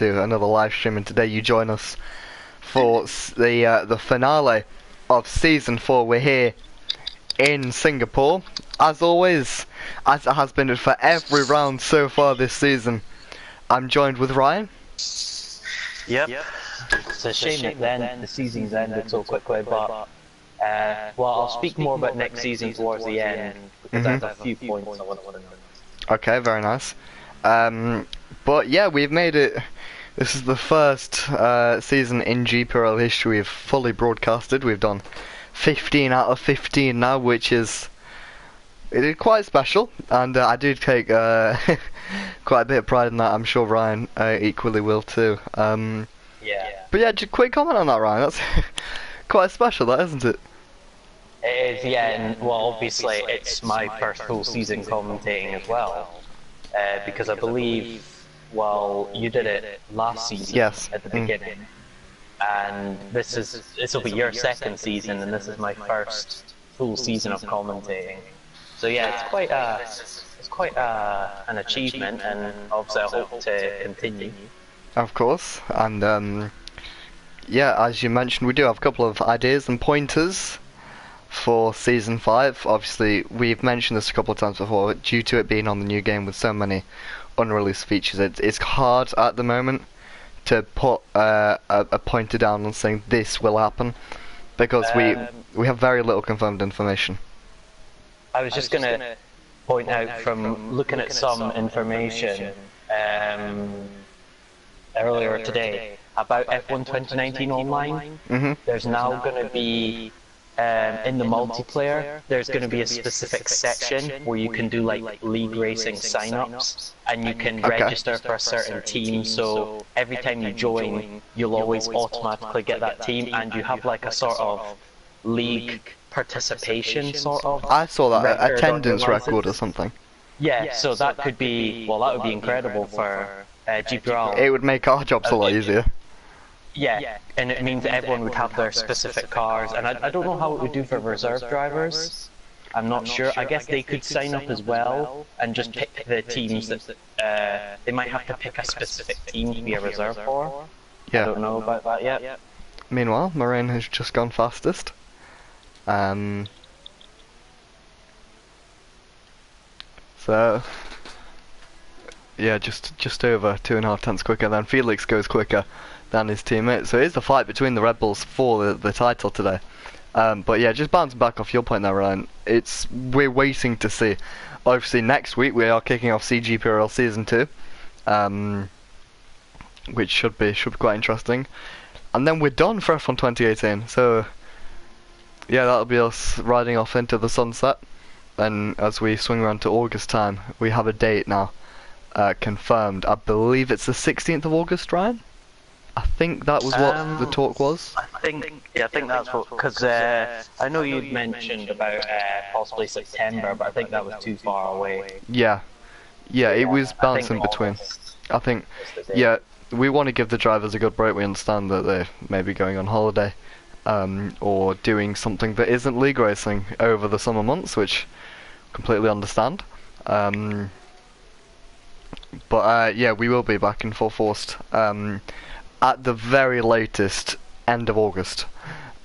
to another live stream, and today you join us for the finale of Season 4. We're here in Singapore, as always, as it has been for every round so far this season. I'm joined with Ryan. Yep. It's a shame that then the season's ended so quickly, but well, I'll speak more about next season towards the end because I have a few points I want to know. Okay, very nice. But yeah, we've made it. This is the first season in Gprl history we've fully broadcasted. We've done 15 out of 15 now, which is quite special, and I do take quite a bit of pride in that. I'm sure Ryan equally will too. Yeah. But yeah, just quick comment on that, Ryan. That's quite special, that, isn't it? It is, yeah, and well, obviously it's my first full season commentating as well, because I believe, well, you did it last season, yes, at the beginning, and this will be your second season, and this is my first full season of commentating. So yeah, it's quite an achievement, and obviously I hope to continue. Of course, and yeah, as you mentioned, we do have a couple of ideas and pointers for Season 5. Obviously, we've mentioned this a couple of times before, due to it being on the new game with so many unreleased features, it's hard at the moment to put a pointer down and saying this will happen, because we have very little confirmed information. I was just going to point out, from looking at some information earlier today about F1 2019 Online, there's now going to be, in the multiplayer, there's going to be a specific section where you can do like league racing sign-ups, and you can register for a certain team, so every time you join, you'll always automatically get that team, and you have like a sort of league participation sort of. I saw that, attendance record or something. Yeah, so that could be, well, that would be incredible for Gprl. It would make our jobs a lot easier. Yeah, and it means everyone would have their specific cars, and I don't know how it would do for reserve drivers. I'm not sure. I guess they could sign up as well and just pick the teams that they might have to pick a specific team to be a reserve for. Yeah. I don't know about that yet. Meanwhile, Moraine has just gone fastest. So yeah, just over 2.5 tenths quicker. Then Felix goes quicker than his teammate. So it is a fight between the Red Bulls for the title today. But yeah, just bouncing back off your point there, Ryan. We're waiting to see. Obviously, next week we are kicking off CGPRL Season 2, which should be quite interesting. And then we're done for F1 2018. So yeah, that'll be us riding off into the sunset. And as we swing around to August time, we have a date now confirmed. I believe it's the 16th of August, Ryan? I think that was what the talk was. I think that's what, because I know you'd mentioned about possibly September, but I think that was too far away. Yeah, it was bouncing between. I think, yeah, we want to give the drivers a good break. We understand that they may be going on holiday, or doing something that isn't league racing over the summer months, which completely understand. But yeah, we will be back in full force at the very latest end of August.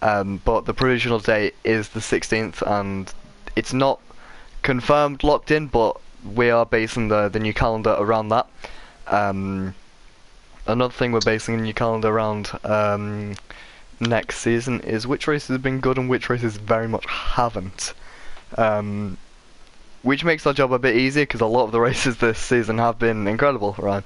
But the provisional date is the 16th, and it's not confirmed, locked in, but we are basing the new calendar around that. Another thing we're basing the new calendar around next season is which races have been good and which races very much haven't. Which makes our job a bit easier, because a lot of the races this season have been incredible, Ryan.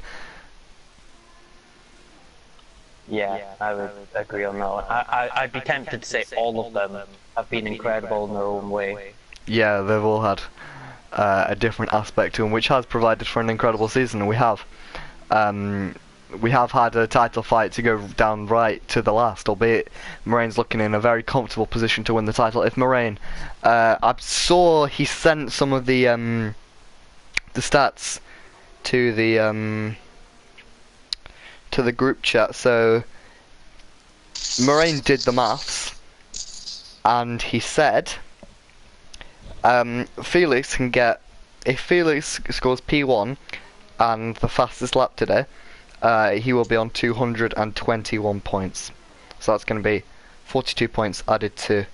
Yeah, I would agree on that one. I'd be tempted to say all of them have been incredible in their own way. Yeah, they've all had a different aspect to them, which has provided for an incredible season, and we have had a title fight to go down right to the last, albeit Moraine's looking in a very comfortable position to win the title. If Moraine, I saw he sent some of the stats to the group chat, so Moraine did the maths, and he said Felix can get, if Felix scores P1 and the fastest lap today, he will be on 221 points. So that's going to be 42 points added to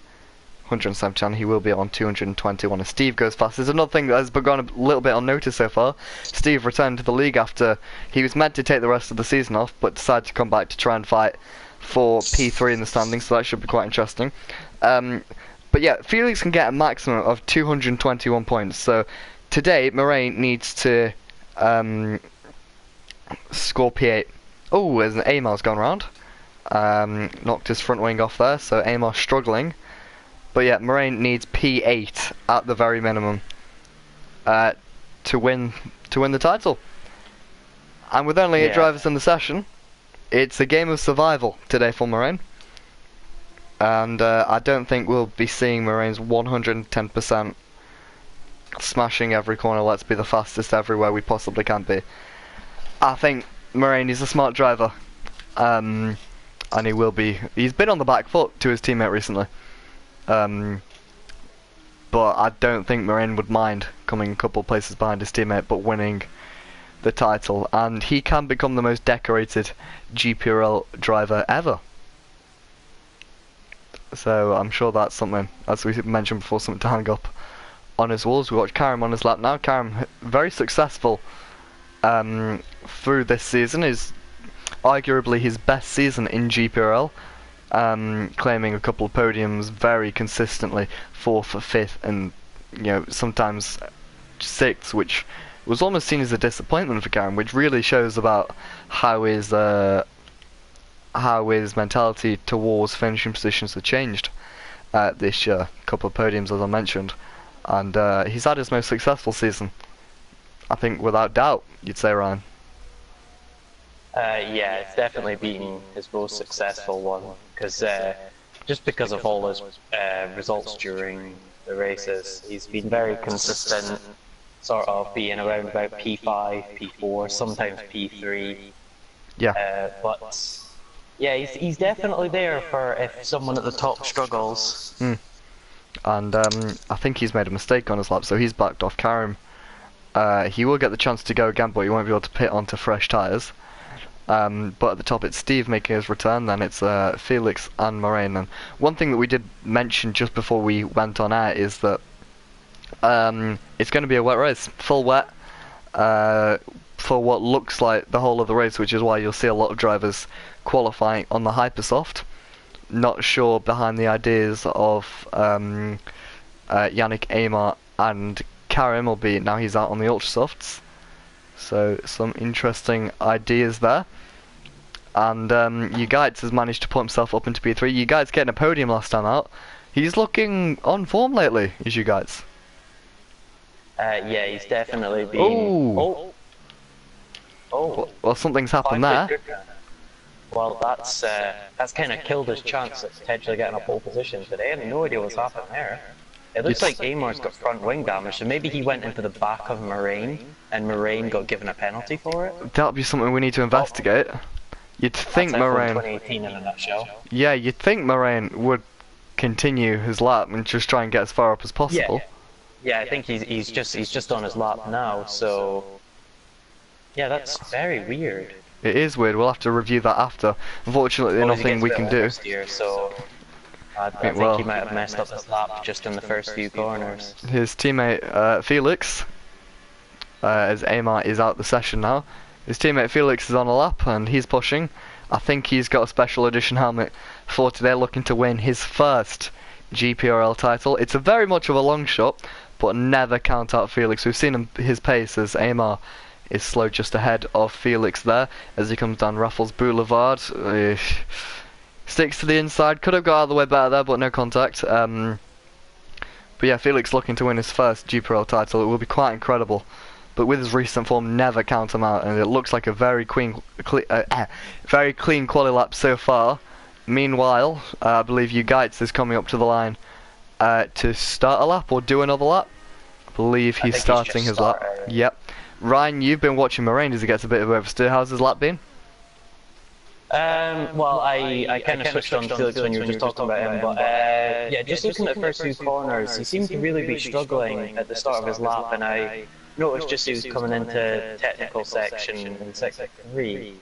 170, and he will be on 221 as Steve goes fast. There's another thing that has gone a little bit unnoticed so far. Steve returned to the league after he was meant to take the rest of the season off, but decided to come back to try and fight for P3 in the standings, so that should be quite interesting. But yeah, Felix can get a maximum of 221 points, so today Moraine needs to score P8. Oh, there's an Amar's gone round. Knocked his front wing off there, so Amar struggling. But yeah, Moraine needs P8 at the very minimum to win the title. And with only 8 drivers in the session, it's a game of survival today for Moraine. And I don't think we'll be seeing Moraine's 110% smashing every corner, let's be the fastest everywhere we possibly can be. I think Moraine is a smart driver. And he will be. He's been on the back foot to his teammate recently. But I don't think Moraine would mind coming a couple of places behind his teammate but winning the title, and he can become the most decorated Gprl driver ever. So I'm sure that's something, as we mentioned before, something to hang up on his walls. We watch Karim on his lap now. Karim, very successful through this season, is arguably his best season in Gprl. Claiming a couple of podiums very consistently, 4th, 5th, and sometimes 6th, which was almost seen as a disappointment for Karim, which really shows about how his mentality towards finishing positions have changed this year. A couple of podiums, as I mentioned, and he's had his most successful season, I think, without doubt, you'd say, Ryan. Yeah, it's definitely been his most successful one, because just because of all his results during the races, he's been very consistent, sort of being around about P5, P4, sometimes P3. Yeah. But yeah, he's definitely there for if someone at the top struggles. And I think he's made a mistake on his lap, so he's backed off Karim. He will get the chance to go again, but he won't be able to pit onto fresh tyres. But at the top it's Steve making his return, then it's Felix and Moraine. And one thing that we did mention just before we went on air is that it's going to be a wet race, full wet, for what looks like the whole of the race, which is why you'll see a lot of drivers qualifying on the Hyperssoft. Not sure behind the ideas of Yannick, Amar and Karim, albeit now he's out on the Ultrasofts. So some interesting ideas there. And Ugaitz has managed to put himself up into P3. Ugaitz getting a podium last time out. He's looking on form lately, is Ugaitz. Yeah, he's definitely been... Oh! Well, something's happened there. Well, that's kind of killed his chance of potentially getting a pole position today. I had no idea what's happened there. It looks like Amar's got front wing damage, so maybe he went into the back of Moraine, and Moraine got given a penalty for it. That'll be something we need to investigate. You'd think Moraine... 2018 in a nutshell. Yeah, you'd think Moraine would continue his lap and just try and get as far up as possible. Yeah, I think he's just on his lap now, so... Yeah, that's very weird. It is weird, we'll have to review that after. Unfortunately, nothing we can do. Here, so I think he might have messed up his lap just in the first few corners. His teammate Felix, as Amar is out the session now, his teammate Felix is on a lap and he's pushing. I think he's got a special edition helmet for today, looking to win his first Gprl title. It's a very much of a long shot, but never count out Felix. We've seen his pace as Amar is slow just ahead of Felix there as he comes down Raffles Boulevard. Sticks to the inside, could have got out of the way better there, but no contact. But yeah, Felix looking to win his first Gprl title. It will be quite incredible, but with his recent form, never count him out, and it looks like a very clean quali lap so far. Meanwhile, I believe Ugaitz is coming up to the line to start a lap or do another lap. I believe he's starting his lap. Yep. Ryan, you've been watching Moraine as he gets a bit of oversteer. How's his lap been? Well, I kind of switched on Felix when you were just talking about him, but yeah, just looking at the first few corners, he seemed to really be struggling at the start of his lap, and I noticed just he was coming into technical section in sector 3,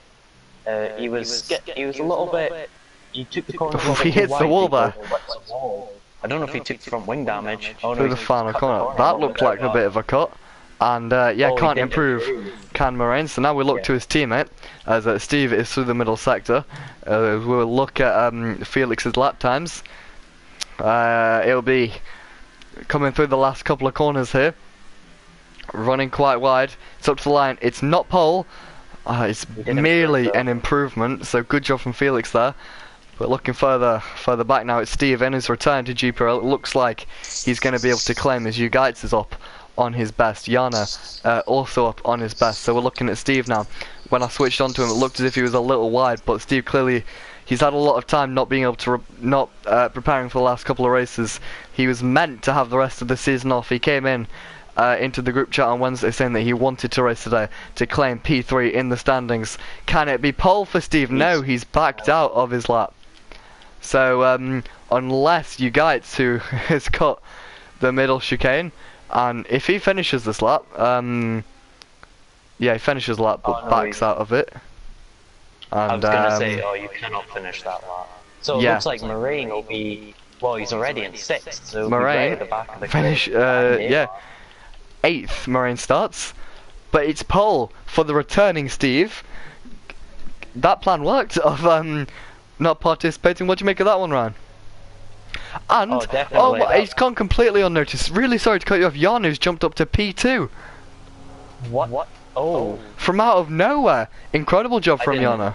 He was a little bit. He took the corner. He hits the wall there. I don't know if he took front wing damage. Oh, no, Through the final corner. That looked like a bit of a cut. And yeah, can't improve, can Moraine. So now we look to his teammate, as Steve is through the middle sector. We'll look at Felix's lap times. It'll be coming through the last couple of corners here. Running quite wide. It's up to the line. It's not pole. It's merely an improvement. So good job from Felix there. But looking further back now, it's Steve in his return to Gprl. It looks like he's going to be able to claim his Ugaits is up on his best. Yana also up on his best. So we're looking at Steve now. When I switched onto him, it looked as if he was a little wide, but Steve clearly, he's had a lot of time not being able to, preparing for the last couple of races. He was meant to have the rest of the season off. He came in into the group chat on Wednesday saying that he wanted to race today to claim P3 in the standings. Can it be pole for Steve? No, he's backed out of his lap. So unless Ugaits, who has cut the middle chicane, and if he finishes this lap, yeah, he finishes the lap but backs out of it. And, I was gonna say, oh, you cannot finish that lap. So it looks like Moraine will be, well, he's already in 6th, so Moraine at the back of the finish, yeah, 8th. Moraine starts, but it's pole for the returning Steve. That plan worked of not participating. What do you make of that one, Ryan? And he's gone completely unnoticed. Really sorry to cut you off. Janu's jumped up to P2. What? Oh. From out of nowhere. Incredible job from Janu.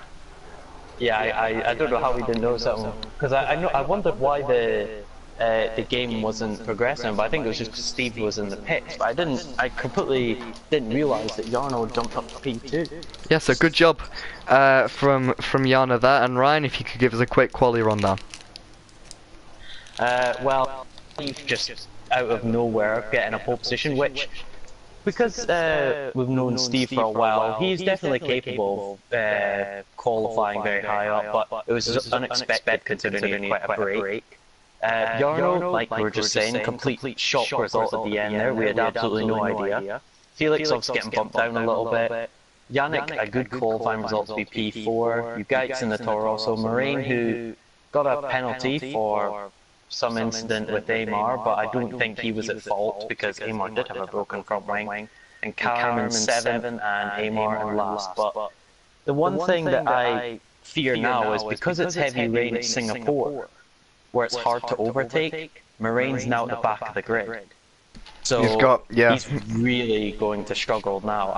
Yeah, I don't know how we didn't notice that one. Because I wondered why the game wasn't progressing, but I think it was just because Steve was in the pits. But I completely didn't realise that Janu jumped up to P2. Yeah, so good job from Janu there. And Ryan, if you could give us a quick quali rundown. Well, Steve just out of nowhere getting a pole position, which, because we've known Steve for a while, he's definitely capable of qualifying very high up, but it was just unexpected considering he had quite a break. Jarno, like we were just saying, complete shock result at the end there, we had absolutely no idea. Felix obviously getting bumped down a little bit. Yannick, a good qualifying result to be P4. Ugaits in the Toro, so Moraine, who got a penalty for some incident with Amar, but I don't think he was at fault because Amar did have a broken front wing, and Callum in 7th and Amar in last. But the one thing that I fear now is because it's heavy rain at Singapore, where it's hard to overtake, Moraine's now at the back of the grid. So he's really going to struggle now.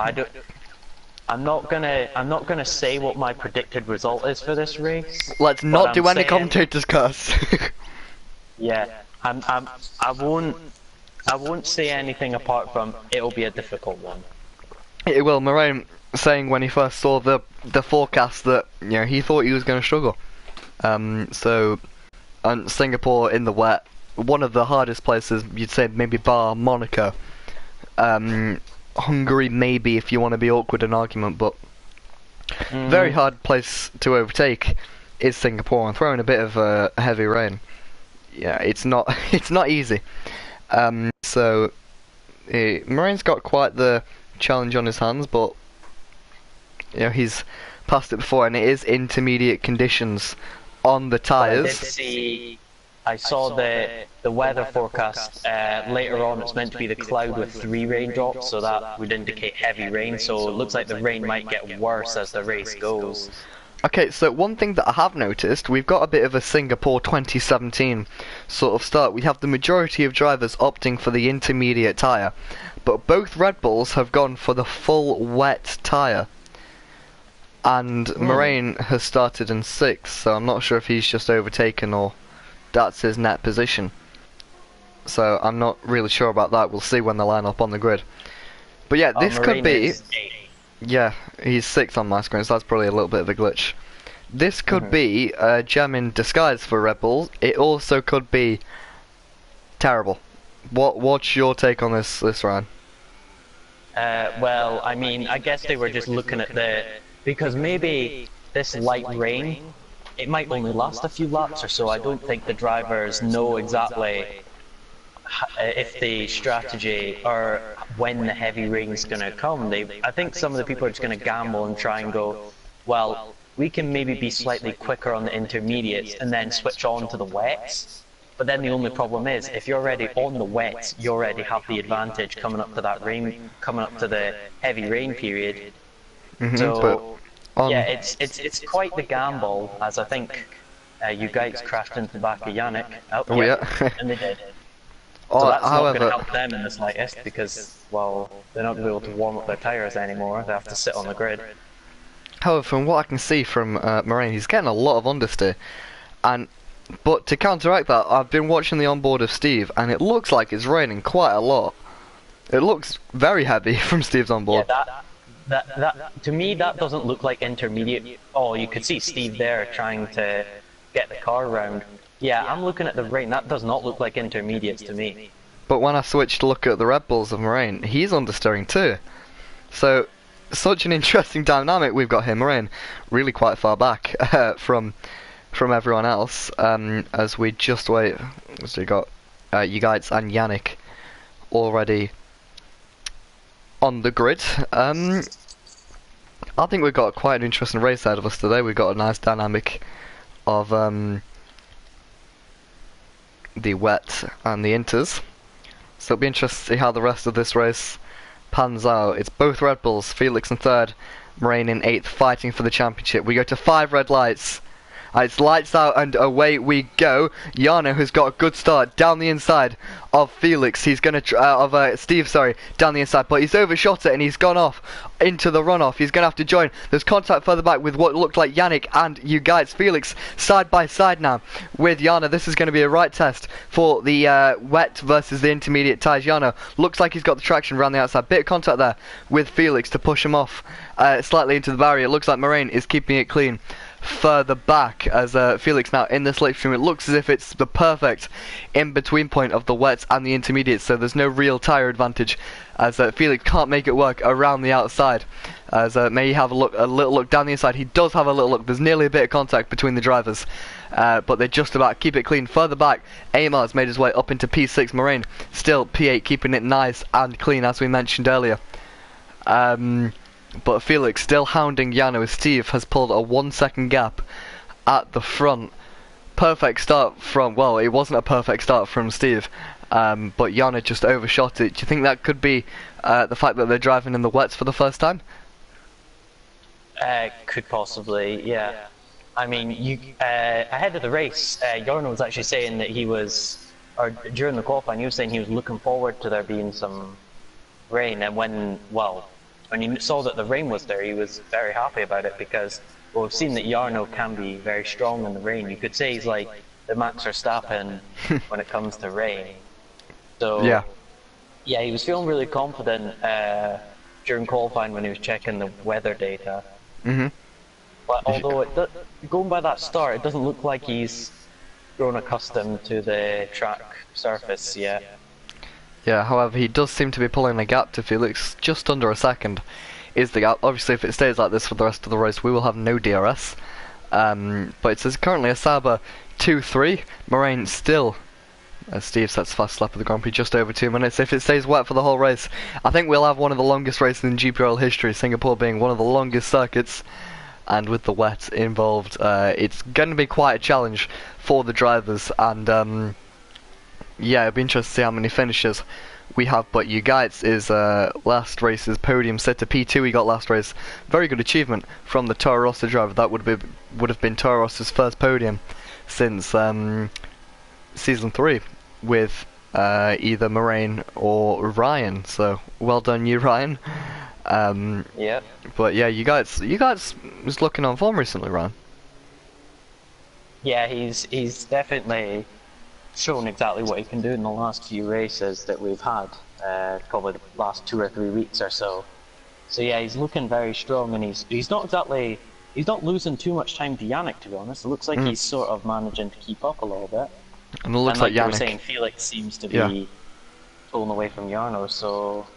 I'm not gonna say what my predicted result is for this race. Let's not do any commentators cuss. Yeah, I won't say anything apart from it'll be a difficult one. It will. Moraine saying when he first saw the forecast that he thought he was going to struggle. So, and Singapore in the wet, one of the hardest places you'd say maybe bar Monaco. Hungary maybe if you want to be awkward in argument, but very hard place to overtake is Singapore, and throwing a bit of heavy rain. Yeah, it's not easy. So Moraine's got quite the challenge on his hands, but he's passed it before, and it is intermediate conditions on the tyres. I saw the weather forecast later on. It's meant to be the cloud with 3 raindrops, so that would indicate heavy rain. So it looks like the rain might get worse as the race goes. Okay, so one thing that I have noticed, we've got a bit of a Singapore 2017 sort of start. We have the majority of drivers opting for the intermediate tyre, but both Red Bulls have gone for the full wet tyre. And Moraine has started in 6th, so I'm not sure if he's just overtaken or that's his net position. So I'm not really sure about that. We'll see when they line up on the grid. But yeah, this could be... Yeah, he's 6th on my screen, so that's probably a little bit of a glitch. This could be a gem in disguise for Red Bull. It also could be terrible. What's your take on this, Ryan? Well, I mean, I guess they were just looking at because maybe this light rain, it might only last a few laps or so. I don't think the drivers know exactly if the strategy or when the heavy rain's going to come. I think some of the people are just going to gamble and try and go, well, we can maybe be slightly quicker on the intermediates and then switch on to the wets. But then the only problem is, if you're already on the wets, you already have the advantage coming up to that rain, coming up to the heavy rain period. So yeah, it's quite the gamble, as I think you guys crashed into the back of Yannick. Oh yeah, and they did. Oh, So that's however, not going to help them in the slightest because, well, they're not going to be able to warm up their tyres anymore. They have to sit on the grid. however, from what I can see from Moraine, he's getting a lot of understeer, but to counteract that, I've been watching the onboard of Steve, and it looks like it's raining quite a lot. It looks very heavy from Steve's onboard. Yeah, that to me that doesn't look like intermediate. Oh, you could see Steve there trying to get the car round. Yeah, I'm looking at the rain. That does not look like intermediates to me. But when I switch to look at the Red Bulls of Moraine, he's understeering too. So, such an interesting dynamic we've got here. Moraine really quite far back from everyone else. As we just wait, so we got you guys and Yannick already on the grid. I think we've got quite an interesting race ahead of us today. We've got a nice dynamic of the wet and the inters. So it'll be interesting to see how the rest of this race pans out. It's both Red Bulls, Felix in third, Moraine in 8th, fighting for the championship. We go to 5 red lights. It's lights out and away we go. Jarno, who's got a good start down the inside of Felix. He's going to Steve, sorry, down the inside, but he's overshot it and he's gone off into the runoff. He's going to have to join. There's contact further back with what looked like Yannick and you guys. Felix side by side now with Jarno. This is going to be a right test for the wet versus the intermediate tyres. Jarno looks like he's got the traction around the outside. Bit of contact there with Felix to push him off slightly into the barrier. Looks like Moraine is keeping it clean further back as Felix now in the slipstream. It looks as if it's the perfect in-between point of the wets and the intermediates, so there's no real tyre advantage as Felix can't make it work around the outside. As may have a little look down the inside. He does have a little look. There's nearly a bit of contact between the drivers, but they just about keep it clean. Further back, Amar's made his way up into P6. Moraine still P8, keeping it nice and clean as we mentioned earlier. But Felix still hounding Jarno as Steve has pulled a 1 second gap at the front. Perfect start from, well, it wasn't a perfect start from Steve, but Jarno just overshot it. Do you think that could be the fact that they're driving in the wets for the first time? Could possibly, yeah. I mean, ahead of the race, Jarno was actually saying that he was, or during the qualifying, he was saying he was looking forward to there being some rain, and when he saw that the rain was there, he was very happy about it because, well, we've seen that Jarno can be very strong in the rain. You could say he's like the Max Verstappen when it comes to rain. So yeah, he was feeling really confident during qualifying when he was checking the weather data. But although going by that start, it doesn't look like he's grown accustomed to the track surface yet. Yeah, however, he does seem to be pulling a gap to Felix. Just under a second is the gap. Obviously, if it stays like this for the rest of the race, we will have no DRS. But it says currently a Sauber 2-3. Moraine still, as Steve sets fast lap of the Grand Prix, just over 2 minutes. If it stays wet for the whole race, I think we'll have one of the longest races in Gprl history, Singapore being one of the longest circuits. And with the wet involved, it's going to be quite a challenge for the drivers. And yeah, it'll be interesting to see how many finishes we have. But you guys is last race's podium set to P2 he got last race. Very good achievement from the Toro Rosso driver. That would have been Toro Rosso's first podium since season 3 with either Moraine or Ryan. So well done you, Ryan. Yeah. But yeah, you guys was looking on form recently, Ryan. Yeah, he's definitely shown exactly what he can do in the last few races that we've had, probably the last 2 or 3 weeks or so. So yeah, he's looking very strong, and he's not losing too much time to Yannick, to be honest. It looks like he's sort of managing to keep up a little bit. And it looks like like Yannick, you were saying, Felix seems to be pulling away from Jarno, so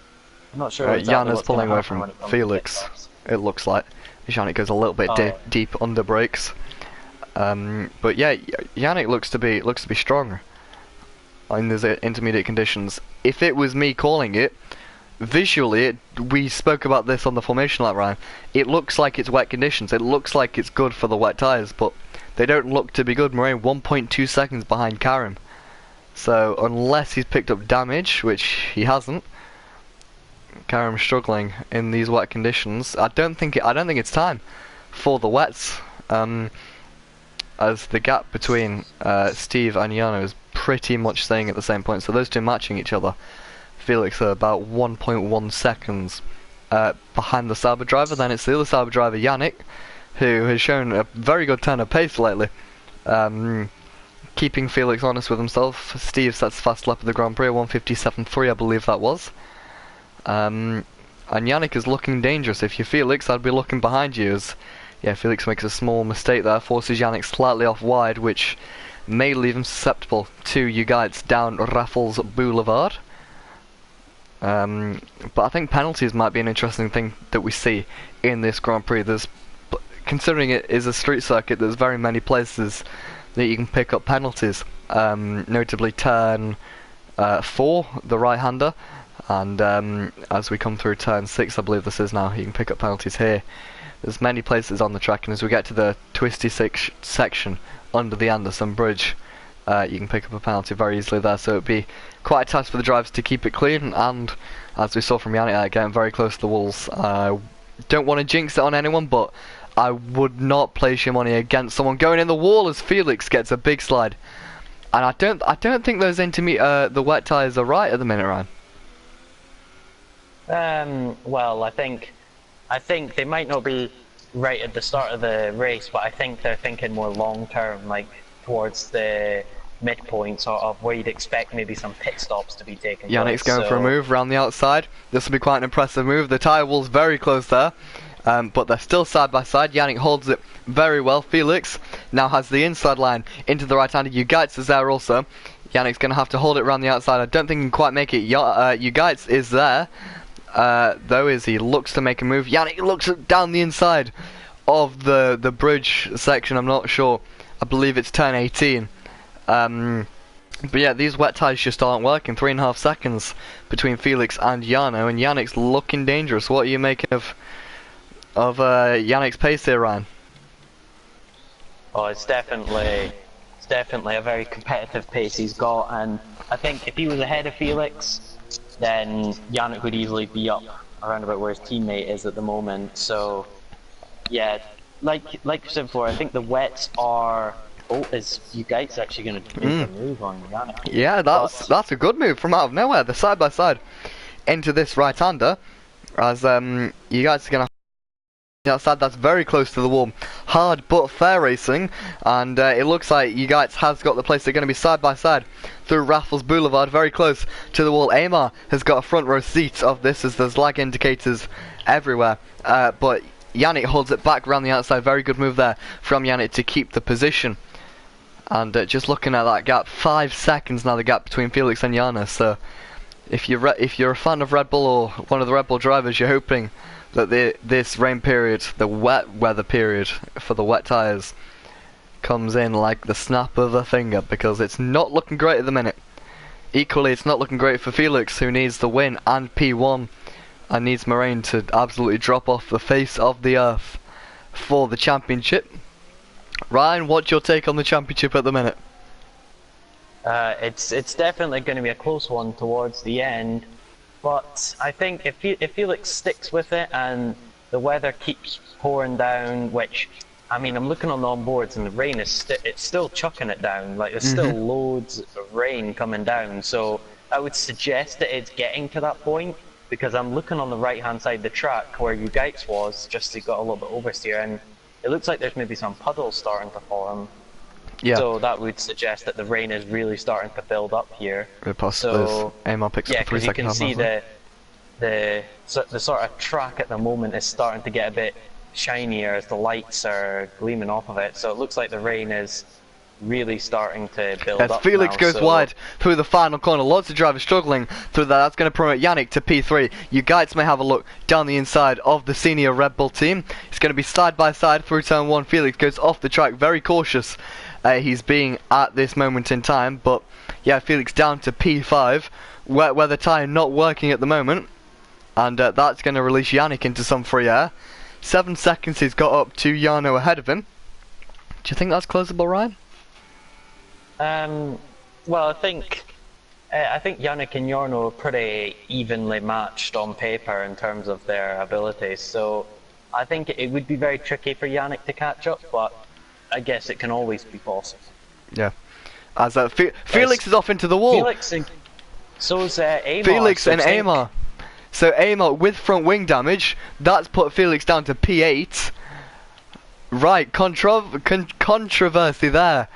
I'm not sure exactly Jarno's pulling away from Felix. It looks like Yannick goes a little bit deep under brakes. But yeah, Yannick looks to be stronger in these intermediate conditions. If it was me calling it, visually, we spoke about this on the formation lap, Ryan. It looks like it's wet conditions. It looks like it's good for the wet tyres, but they don't look to be good. Moraine 1.2 seconds behind Karim. So unless he's picked up damage, which he hasn't, Karim's struggling in these wet conditions. I don't think it's time for the wets. As the gap between Steve and Yano is pretty much staying at the same point. So those two matching each other. Felix are about 1.1 seconds behind the Sauber driver. Then it's the other Sauber driver, Yannick, who has shown a very good turn of pace lately, keeping Felix honest with himself. Steve sets the fast lap of the Grand Prix, 1:57.3, I believe that was. And Yannick is looking dangerous. If you're Felix, I'd be looking behind you. As Felix makes a small mistake there, forces Yannick slightly off wide, which may leave him susceptible to you guys down Raffles Boulevard. But I think penalties might be an interesting thing that we see in this Grand Prix. Considering it is a street circuit, there's very many places that you can pick up penalties. Notably turn 4, the right-hander, and as we come through turn 6, I believe this is now, you can pick up penalties here. There's many places on the track, and as we get to the twisty section under the Anderson Bridge, you can pick up a penalty very easily there, so it'd be quite a task for the drivers to keep it clean, and as we saw from Yannick, getting very close to the walls. Don't want to jinx it on anyone, but I would not place your money against someone going in the wall as Felix gets a big slide. And I don't think those the wet tyres are right at the minute, Ryan. Well, I think they might not be right at the start of the race, but I think they're thinking more long term, like towards the midpoint sort of where you'd expect maybe some pit stops to be taken. Yannick's going for a move around the outside. This will be quite an impressive move. The tyre wall's very close there, but they're still side by side. Yannick holds it very well. Felix now has the inside line into the right-hander. Ugaitz is there also. Yannick's going to have to hold it around the outside. I don't think he can quite make it. Ugaitz is there, though, as he looks to make a move. Yannick looks down the inside of the bridge section. I'm not sure. I believe it's turn 18. But yeah, these wet tyres just aren't working. 3.5 seconds between Felix and Yano, and Yannick's looking dangerous. What are you making of Yannick's pace here, Ryan? Oh, it's definitely a very competitive pace he's got, and I think if he was ahead of Felix, then Yannick would easily be up around about where his teammate is at the moment. So yeah, like you said before, I think the wets are. Oh, is you guys actually going to make a move on Yannick? Yeah, that's a good move from out of nowhere. The side by side into this right-hander, as you guys are going to outside. That's very close to the wall. Hard but fair racing, and it looks like you guys has got the place. They're going to be side by side through Raffles Boulevard, very close to the wall. Amar has got a front row seat of this, as there's lag indicators everywhere, but Yannick holds it back around the outside. Very good move there from Yannick to keep the position. And just looking at that gap, 5 seconds now, the gap between Felix and Yana. So if you're a fan of Red Bull or one of the Red Bull drivers, you're hoping that this rain period, the wet weather period for the wet tyres, comes in like the snap of a finger, because it's not looking great at the minute. Equally, it's not looking great for Felix, who needs the win and P1, and needs Moraine to absolutely drop off the face of the earth for the championship. Ryan, what's your take on the championship at the minute? It's definitely going to be a close one towards the end, but I think if Felix sticks with it and the weather keeps pouring down, which, I mean, I'm looking on the onboards and the rain is it's still chucking it down. Like, there's still loads of rain coming down, so I would suggest that it's getting to that point, because I'm looking on the right hand side of the track where Ugaitz was, just to got a little bit oversteer, and it looks like there's maybe some puddles starting to form. Yeah. So that would suggest that the rain is really starting to build up here. Possibly. So Amar picks up 3 seconds. Yeah, because you can see the sort of track at the moment is starting to get a bit shinier as the lights are gleaming off of it. So it looks like the rain is really starting to build up. As Felix goes wide through the final corner, lots of drivers struggling through that. That's going to promote Yannick to P3. You guys may have a look down the inside of the senior Red Bull team. It's going to be side by side through turn 1. Felix goes off the track, very cautious he's being at this moment in time, but yeah, Felix down to P5, where the tyre not working at the moment. and that's going to release Yannick into some free air. 7 seconds he's got up to Jarno ahead of him. Do you think that's closable, Ryan? Well, I think Yannick and Jarno are pretty evenly matched on paper in terms of their abilities, so I think it would be very tricky for Yannick to catch up, but I guess it can always be possible. Yeah. As Felix is off into the wall. Felix and so's Amar. Felix and Amar. So Amar with front wing damage, that's put Felix down to P8. Right, controversy there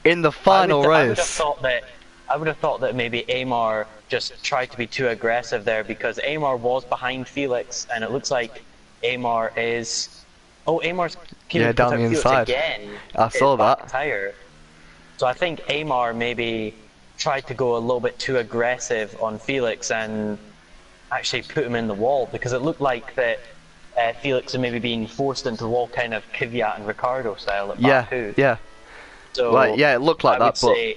in the final race. I would have thought that maybe Amar just tried to be too aggressive there, because Amar was behind Felix, and it looks like Amar is... Oh, Amar's down the inside. Again. I saw that. Tire. So I think Amar maybe tried to go a little bit too aggressive on Felix and actually put him in the wall, because it looked like that Felix had maybe been forced into the wall, kind of Kvyat and Ricardo style at Baku. Yeah. So like, yeah, it looked like I that, would but say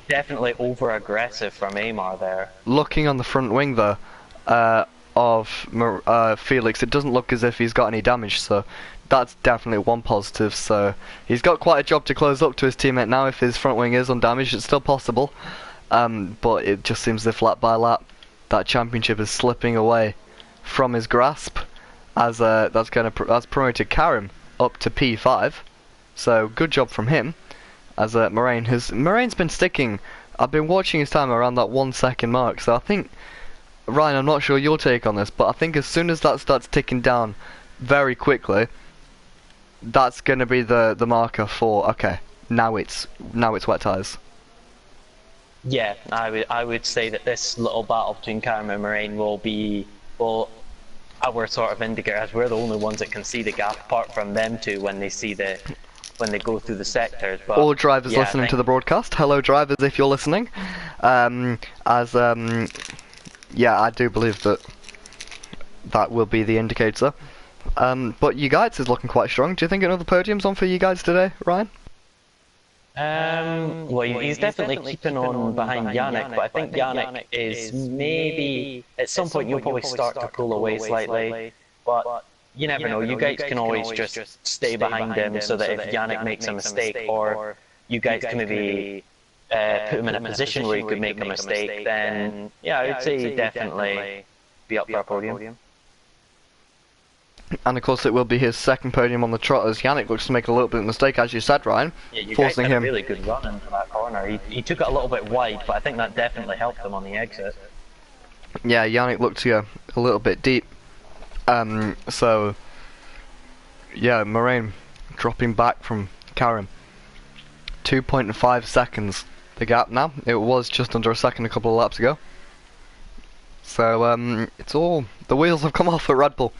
definitely over aggressive from Amar there. Looking on the front wing though, of Felix, it doesn't look as if he's got any damage, so that's definitely one positive. So he's got quite a job to close up to his teammate now. If his front wing is undamaged, it's still possible, but it just seems as if lap by lap that championship is slipping away from his grasp, as that's promoted Karim up to P5. So good job from him, as Morain's been sticking. I've been watching his time around that 1 second mark, so I think, Ryan, I'm not sure your take on this, but I think as soon as that starts ticking down very quickly, that's going to be the marker for, okay, now it's wet tyres. Yeah, I would say that this little battle between Karim and Moraine will be our sort of indicator, as we're the only ones that can see the gap apart from them two when they go through the sectors. But all drivers listening to the broadcast, hello drivers if you're listening. Yeah, I do believe that will be the indicator. But you guys is looking quite strong. Do you think another podium's on for you guys today, Ryan? Well, he's definitely keeping on behind Yannick, but I think Yannick is maybe at some point you'll probably start to pull away slightly, but you never know. You guys can always just stay behind him, so that if Yannick makes a mistake, or you guys can maybe put him in a position where he could make a mistake, then yeah, I would say definitely be up for a podium. And of course it will be his second podium on the trot, as Yannick looks to make a little bit of a mistake, as you said, Ryan. Yeah, you forcing guys had him. a really good run into that corner. He took it a little bit wide, but I think that definitely helped him on the exit. Yeah, Yannick looked to go a little bit deep. So yeah, Moraine dropping back from Karim. 2.5 seconds the gap now. It was just under a second a couple of laps ago. So it's all, the wheels have come off at Red Bull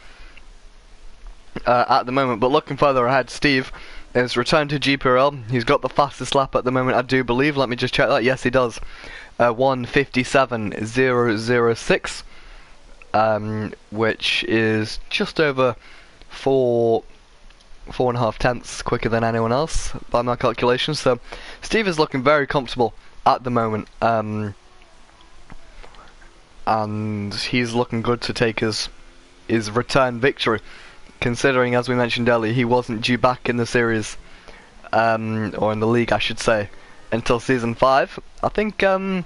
at the moment. But looking further ahead, Steve is returned to Gprl. He's got the fastest lap at the moment, I do believe. Let me just check that. Yes, he does. 1:57.006, which is just over 4.5 tenths quicker than anyone else by my calculations. So Steve is looking very comfortable at the moment, and he's looking good to take his return victory, considering, as we mentioned earlier, he wasn't due back in the series, or in the league I should say, until season 5. I think he'll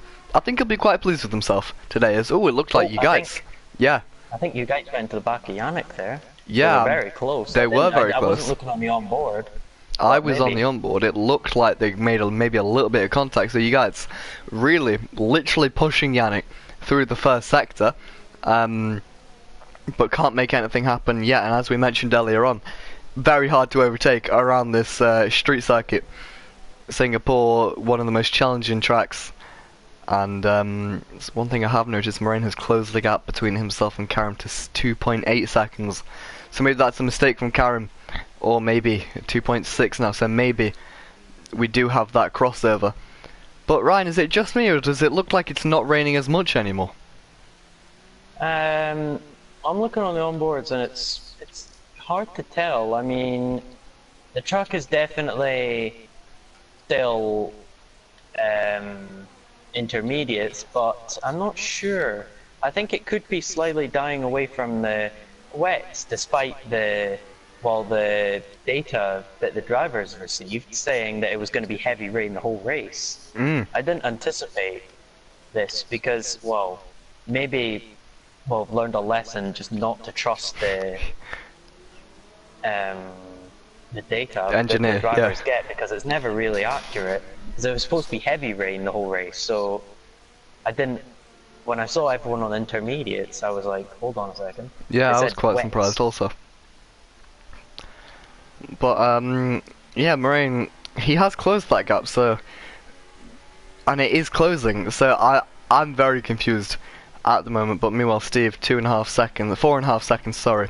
be quite pleased with himself today, as it looked like you guys. I think you guys went to the back of Yannick there. Yeah, they were very close. They were very close. I wasn't looking on the onboard. I was on the onboard. It looked like they made maybe a little bit of contact. So you guys really, literally pushing Yannick through the first sector, but can't make anything happen yet. And as we mentioned earlier on, very hard to overtake around this street circuit. Singapore, one of the most challenging tracks. And it's one thing I have noticed, Moraine has closed the gap between himself and Karim to 2.8 seconds. So maybe that's a mistake from Karim, or maybe 2.6 now, so maybe we do have that crossover. But Ryan, is it just me, or does it look like it's not raining as much anymore? I'm looking on the onboards and it's hard to tell. I mean, the track is definitely still intermediates, but I'm not sure. I think it could be slightly dying away from the wets, despite the data that the drivers received saying that it was going to be heavy rain the whole race. I didn't anticipate this because, well, maybe I've learned a lesson just not to trust the data that the drivers get, because it's never really accurate. Because it was supposed to be heavy rain the whole race, so I didn't. When I saw everyone on intermediates, I was like, hold on a second. Yeah, I was quite surprised also. But yeah, Moraine, he has closed that gap, so, and it is closing. So I'm very confused at the moment. But meanwhile, Steve, 4.5 seconds, sorry,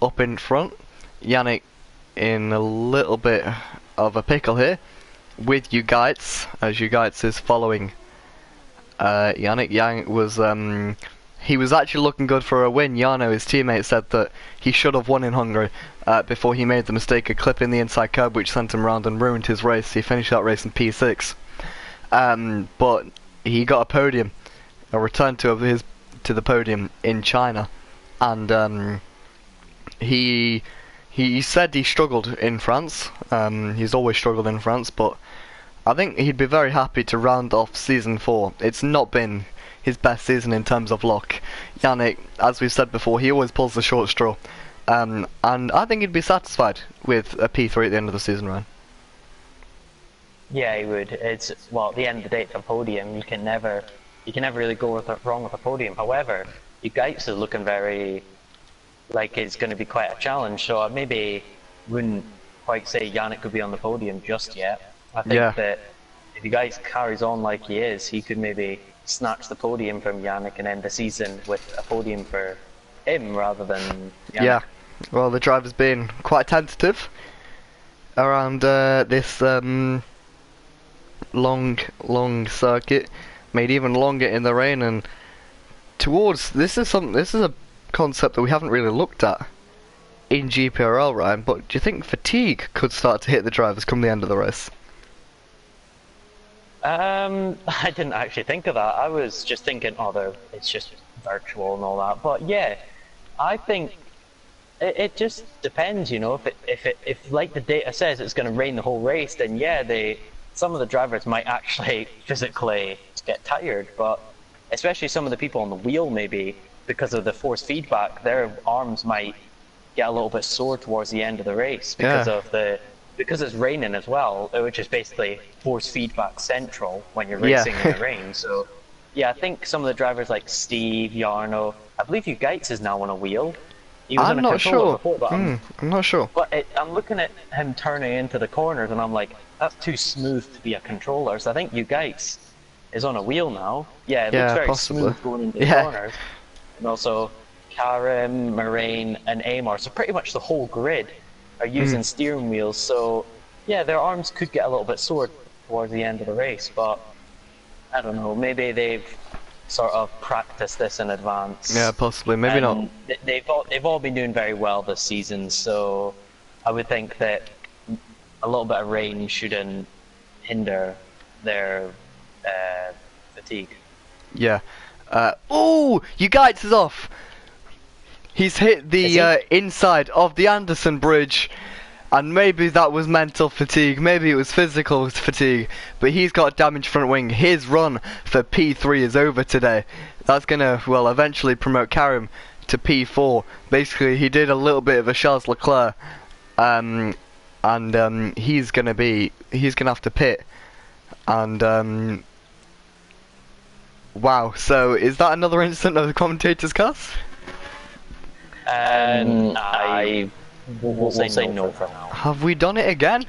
up in front. Yannick in a little bit of a pickle here with you guys, as you guys is following Yannick. Yannick was he was actually looking good for a win. Jarno, his teammate, said that he should have won in Hungary before he made the mistake of clipping the inside curb, which sent him round and ruined his race. He finished that race in P6, but he got a podium, a return to the podium in China, and he said he struggled in France. He's always struggled in France, but I think he'd be very happy to round off Season 4. It's not been his best season in terms of luck. Yannick, as we've said before, he always pulls the short straw. And I think he'd be satisfied with a P3 at the end of the season, Ryan. Yeah, he would. It's, well, at the end of the day, it's a podium. You can never really go wrong with a podium. However, you guys are looking very like it's going to be quite a challenge, so I maybe wouldn't quite say Yannick could be on the podium just yet. I think that if you guys carries on like he is, he could maybe snatch the podium from Yannick and end the season with a podium for him rather than Yannick. Yeah, well, the driver's been quite tentative around this long circuit, made even longer in the rain, and towards this is a concept that we haven't really looked at in Gprl, Ryan, but do you think fatigue could start to hit the drivers come the end of the race? I didn't actually think of that. I was just thinking, it's just virtual and all that. But yeah, I think it just depends, you know. If like the data says it's going to rain the whole race, then yeah, some of the drivers might actually physically get tired. But especially some of the people on the wheel, maybe because of the force feedback, their arms might get a little bit sore towards the end of the race because it's raining as well, which is basically force feedback central when you're racing in the rain. So yeah, I think some of the drivers like Steve, Jarno, I believe you Geitz is now on a wheel. He was I'm not sure. Before, but I'm not sure. But I'm looking at him turning into the corners, and I'm like, that's too smooth to be a controller. So I think you Geitz is on a wheel now. Yeah, it looks very smooth going into the corners. And also Karim, Moraine, and Amar. So pretty much the whole grid are using steering wheels. So yeah, their arms could get a little bit sore towards the end of the race. But I don't know. Maybe they've sort of practiced this in advance. Yeah, possibly. Maybe not. They've all been doing very well this season. So I would think that a little bit of rain shouldn't hinder their fatigue. Yeah. Oh, you guys is off. He's hit the inside of the Anderson Bridge, and maybe that was mental fatigue, maybe it was physical fatigue, but he's got damaged front wing. His run for P3 is over today. That's gonna, well, eventually promote Karim to P4. Basically, he did a little bit of a Charles Leclerc, and he's gonna have to pit, and wow, so is that another incident of the commentator's curse? I will say no for now. Have we done it again?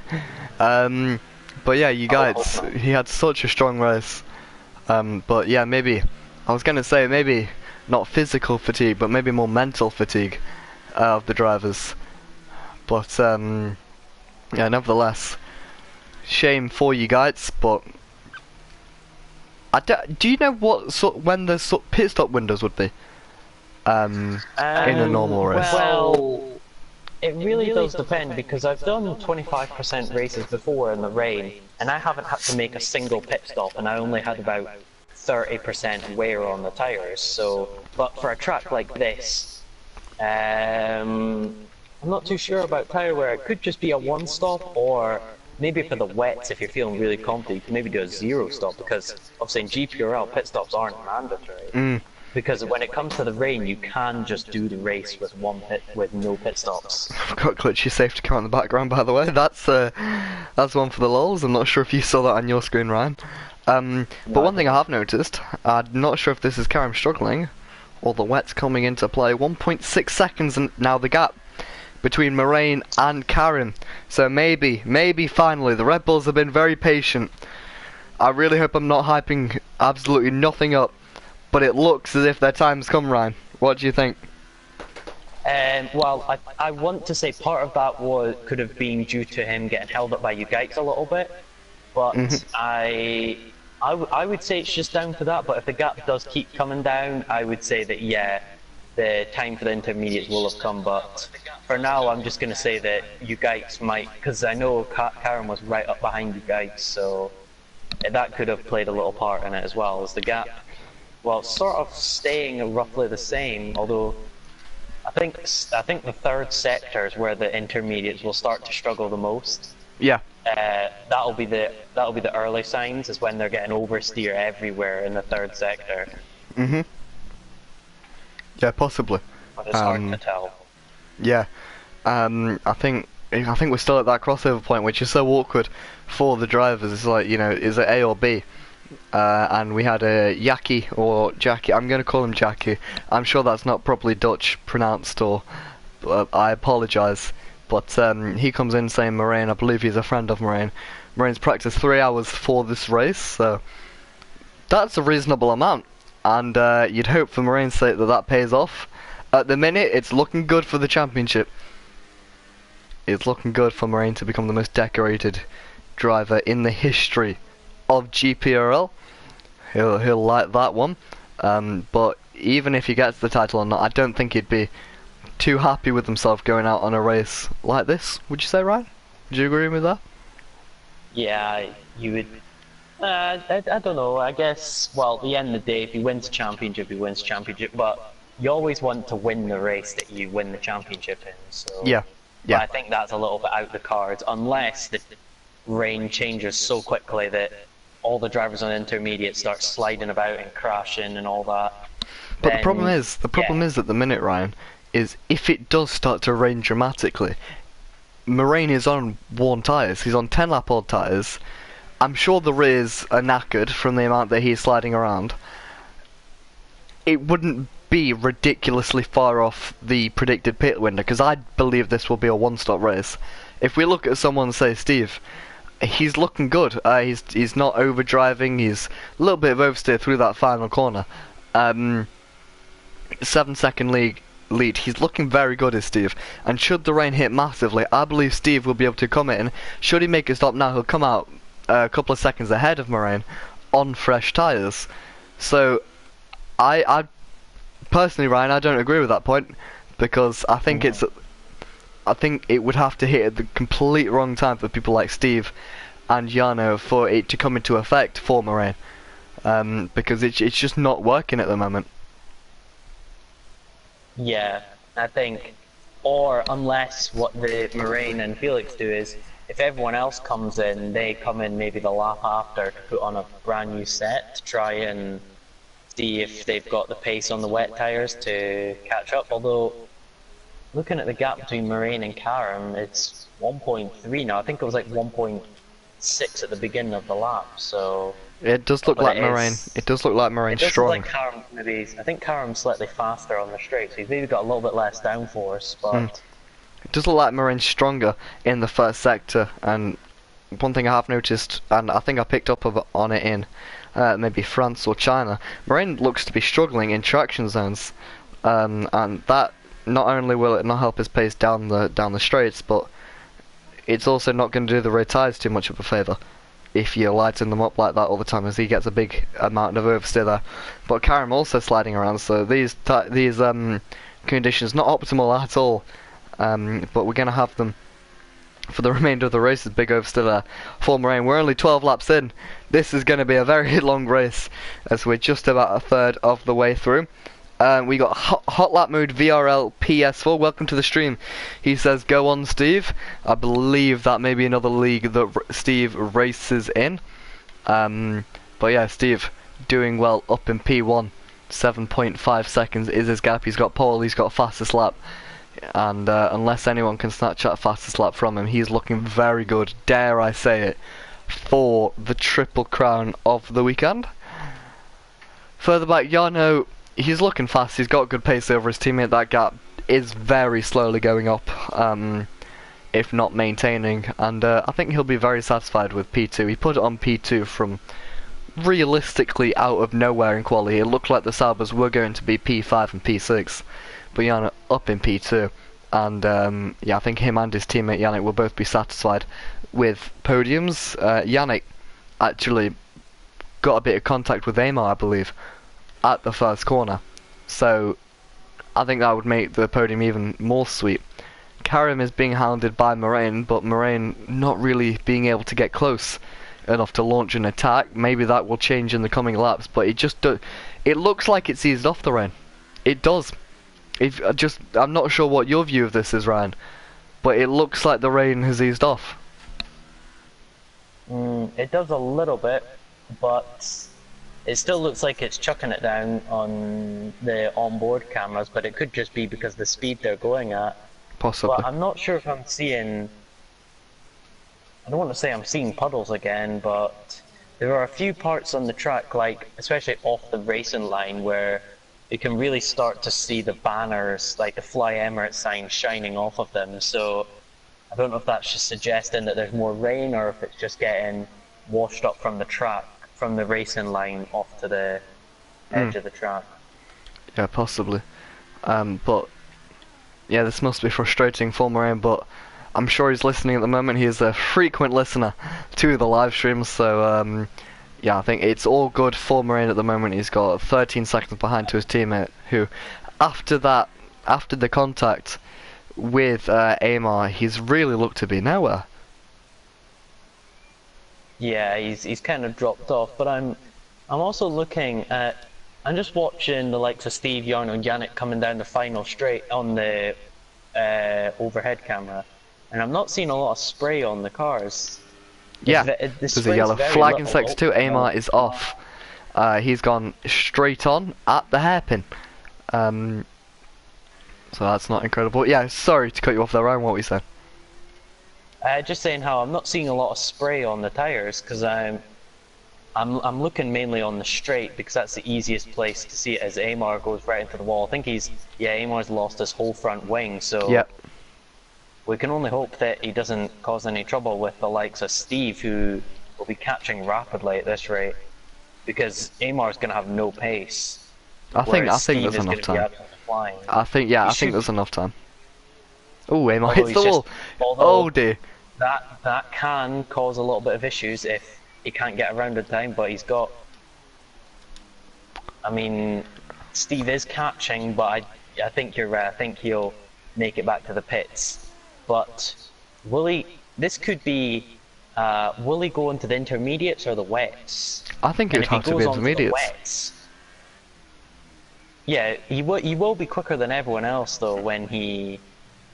But yeah, you guys, he had such a strong race. But yeah, maybe, I was gonna say maybe not physical fatigue, but maybe more mental fatigue of the drivers. But yeah, nevertheless, shame for you guys. But do you know when the pit stop windows would be? In a normal race? Well, it really does depend, because I've done 25% races before in the rain, and I haven't had to make a single pit stop, and I only had about 30% wear on the tires. So, but for a track like this, I'm not too sure about tire wear. It could just be a one stop, or maybe for the wets, if you're feeling really confident, you can maybe do a zero stop, because obviously in GPRL pit stops aren't mandatory. Because when it comes to the rain, you can just do the race with no pit stops. I've got glitchy safety car in the background, by the way. That's one for the lols. I'm not sure if you saw that on your screen, Ryan. But one thing I have noticed, I'm not sure if this is Karim struggling, or the wet's coming into play. 1.6 seconds, and now the gap between Moraine and Karim. So maybe finally, the Red Bulls have been very patient. I really hope I'm not hyping absolutely nothing up, but it looks as if their time's come, Ryan. What do you think? Well, I want to say part of that could have been due to him getting held up by you guys a little bit, but I would say it's just down to that. But if the gap does keep coming down, I would say that yeah, the time for the intermediates will have come. But for now, I'm just going to say that you guys might, because I know Karen was right up behind you guys, so that could have played a little part in it as well, as the gap, well, sort of staying roughly the same, although I think the third sector is where the intermediates will start to struggle the most. Yeah. That'll be the early signs, is when they're getting oversteer everywhere in the third sector. Yeah, possibly. But it's hard to tell. Yeah. I think we're still at that crossover point, which is so awkward for the drivers. It's like, you know, is it A or B? And we had a Yaki or Jackie. I'm going to call him Jackie. I'm sure that's not properly Dutch pronounced, or I apologise. But he comes in saying Moraine. I believe he's a friend of Moraine. Moraine's practiced 3 hours for this race, so that's a reasonable amount. And you'd hope for Moraine's sake that pays off. At the minute, it's looking good for the championship. It's looking good for Moraine to become the most decorated driver in the history of GPRL. He'll like that one. But even if he gets the title or not, I don't think he'd be too happy with himself going out on a race like this. Would you say, Ryan? Would you agree with that? Yeah, you would. I don't know. I guess, well, at the end of the day, if he wins the championship, he wins the championship. But you always want to win the race that you win the championship in. So yeah. But I think that's a little bit out the cards, unless the rain changes so quickly that all the drivers on intermediate start sliding about and crashing and all that. But the problem is at the minute, Ryan, is if it does start to rain dramatically, Moraine is on worn tyres. He's on 10 lap old tyres. I'm sure the rears are knackered from the amount that he's sliding around. It wouldn't be ridiculously far off the predicted pit window, because I believe this will be a one-stop race. If we look at someone, say Steve, he's looking good. He's not overdriving. He's a little bit of oversteer through that final corner. 7-second lead. He's looking very good, is Steve. And should the rain hit massively, I believe Steve will be able to come in. Should he make a stop now, he'll come out a couple of seconds ahead of Moraine on fresh tyres. So I personally, Ryan, I don't agree with that point, because I think it would have to hit at the complete wrong time for people like Steve and Yano for it to come into effect for Moraine, because it's just not working at the moment. Yeah, I think, or unless what the Moraine and Felix do is, if everyone else comes in, they come in maybe the lap after to put on a brand new set to try and see if they've got the pace on the wet tyres to catch up. Although, looking at the gap between Moraine and Karim, it's 1.3 now. I think it was like 1.6 at the beginning of the lap, so... It does look like Moraine. It does look like Moraine's strong. It does look like Karim, maybe, I think Karim's slightly faster on the straight, so he's maybe got a little bit less downforce, but... It does look like Moraine's stronger in the first sector, and one thing I have noticed, and I think I picked up on it in maybe France or China, Moraine looks to be struggling in traction zones, and that not only will it not help his pace down the straights, but it's also not going to do the rear tyres too much of a favour if you lighten them up like that all the time, as he gets a big amount of oversteer there. But Karim also sliding around, so these conditions not optimal at all, but we're going to have them for the remainder of the race. Big over still there for Moraine. We're only 12 laps in. This is going to be a very long race as we're just about a third of the way through. We got Hot Lap Mode VRL PS4. Welcome to the stream. He says, "Go on, Steve." I believe that may be another league that Steve races in. But yeah, Steve doing well up in P1. 7.5 seconds is his gap. He's got pole. He's got fastest lap. And unless anyone can snatch that fastest lap from him, he's looking very good, dare I say it, for the Triple Crown of the weekend. Further back, Jarno, he's looking fast. He's got good pace over his teammate. That gap is very slowly going up, if not maintaining, and I think he'll be very satisfied with P2. He put it on P2 from realistically out of nowhere in quality. It looked like the Saubers were going to be P5 and P6, but Yannick up in P2, and yeah, I think him and his teammate Yannick will both be satisfied with podiums. Yannick actually got a bit of contact with Amar, I believe, at the first corner, so I think that would make the podium even more sweet. Karim is being hounded by Moraine, but Moraine not really being able to get close enough to launch an attack. Maybe that will change in the coming laps, but it just it looks like it's eased off the rain. It does. I'm not sure what your view of this is, Ryan, but it looks like the rain has eased off. It does a little bit, but it still looks like it's chucking it down on the onboard cameras, but it could just be because of the speed they're going at. Possibly. But I'm not sure if I'm seeing... I don't want to say I'm seeing puddles again, but there are a few parts on the track, like especially off the racing line, where you can really start to see the banners, like the Fly Emirates sign shining off of them. So I don't know if that's just suggesting that there's more rain, or if it's just getting washed up from the track, from the racing line off to the edge of the track. Yeah, possibly. But yeah, this must be frustrating for Moraine, but I'm sure he's listening at the moment. He is a frequent listener to the live streams, so yeah, I think it's all good for Moraine at the moment. He's got 13 seconds behind to his teammate, who, after the contact with Amar, he's really looked to be nowhere. Yeah, he's kind of dropped off, but I'm also looking at... I'm just watching the likes of Steve, Jarno and Yannick coming down the final straight on the overhead camera, and I'm not seeing a lot of spray on the cars. Yeah, there's a yellow flag in sector 2. Amar is off. He's gone straight on at the hairpin. So that's not incredible. Yeah, sorry to cut you off there, Ryan. What were you saying? Just saying how I'm not seeing a lot of spray on the tires, because I'm looking mainly on the straight, because that's the easiest place to see it, as Amar goes right into the wall. I think Amar's lost his whole front wing, so yep. We can only hope that he doesn't cause any trouble with the likes of Steve, who will be catching rapidly at this rate, because Amar's going to have no pace. I think there's enough time. I think there's enough time. Oh, Amar hits the wall. Oh dear. That can cause a little bit of issues if he can't get around in time, but he's got... I mean, Steve is catching, but I think you're right. I think he'll make it back to the pits. But will he... This could be... will he go into the intermediates or the wets? I think it would have to be intermediates. Wets, yeah, he will be quicker than everyone else, though, when he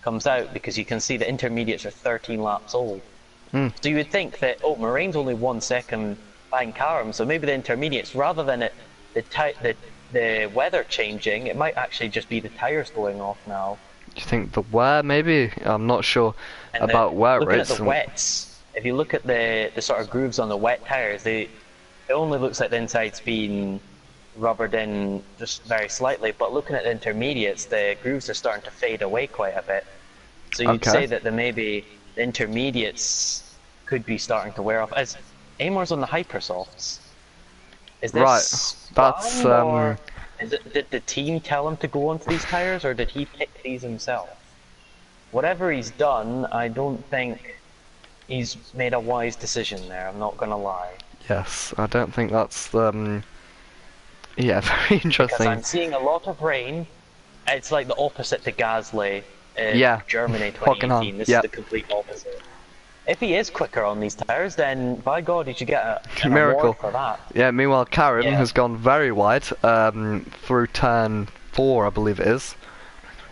comes out, because you can see the intermediates are 13 laps old. So you would think that, oh, Moraine's only 1 second behind Karim, so maybe the intermediates, rather than the weather changing, it might actually just be the tyres going off now. Do you think the wear, maybe? I'm not sure about wear rates. Looking at the wets, if you look at the sort of grooves on the wet tyres, it only looks like the inside's been rubbered in just very slightly, but looking at the intermediates, the grooves are starting to fade away quite a bit. So you'd say that maybe the intermediates could be starting to wear off. As Amar's on the hypersofts. Is this right? That's or did the team tell him to go onto these tires, or did he pick these himself? Whatever he's done, I don't think he's made a wise decision there. I'm not gonna lie. Yes, I don't think that's yeah, very interesting. Because I'm seeing a lot of rain. It's like the opposite to Gasly in yeah. Germany 2018. This is the complete opposite. If he is quicker on these tires, then by God, he should get an Miracle. award for that. Yeah, meanwhile, Karim Yeah. has gone very wide through turn 4, I believe it is.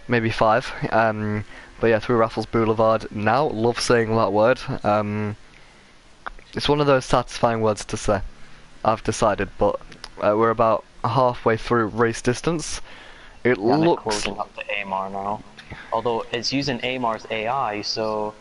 Maybe 5. But yeah, through Raffles Boulevard. Now, love saying that word. It's one of those satisfying words to say, I've decided, but we're about halfway through race distance. It Yannick looks... closing up to Amar now. Although it's using Amar's AI, so...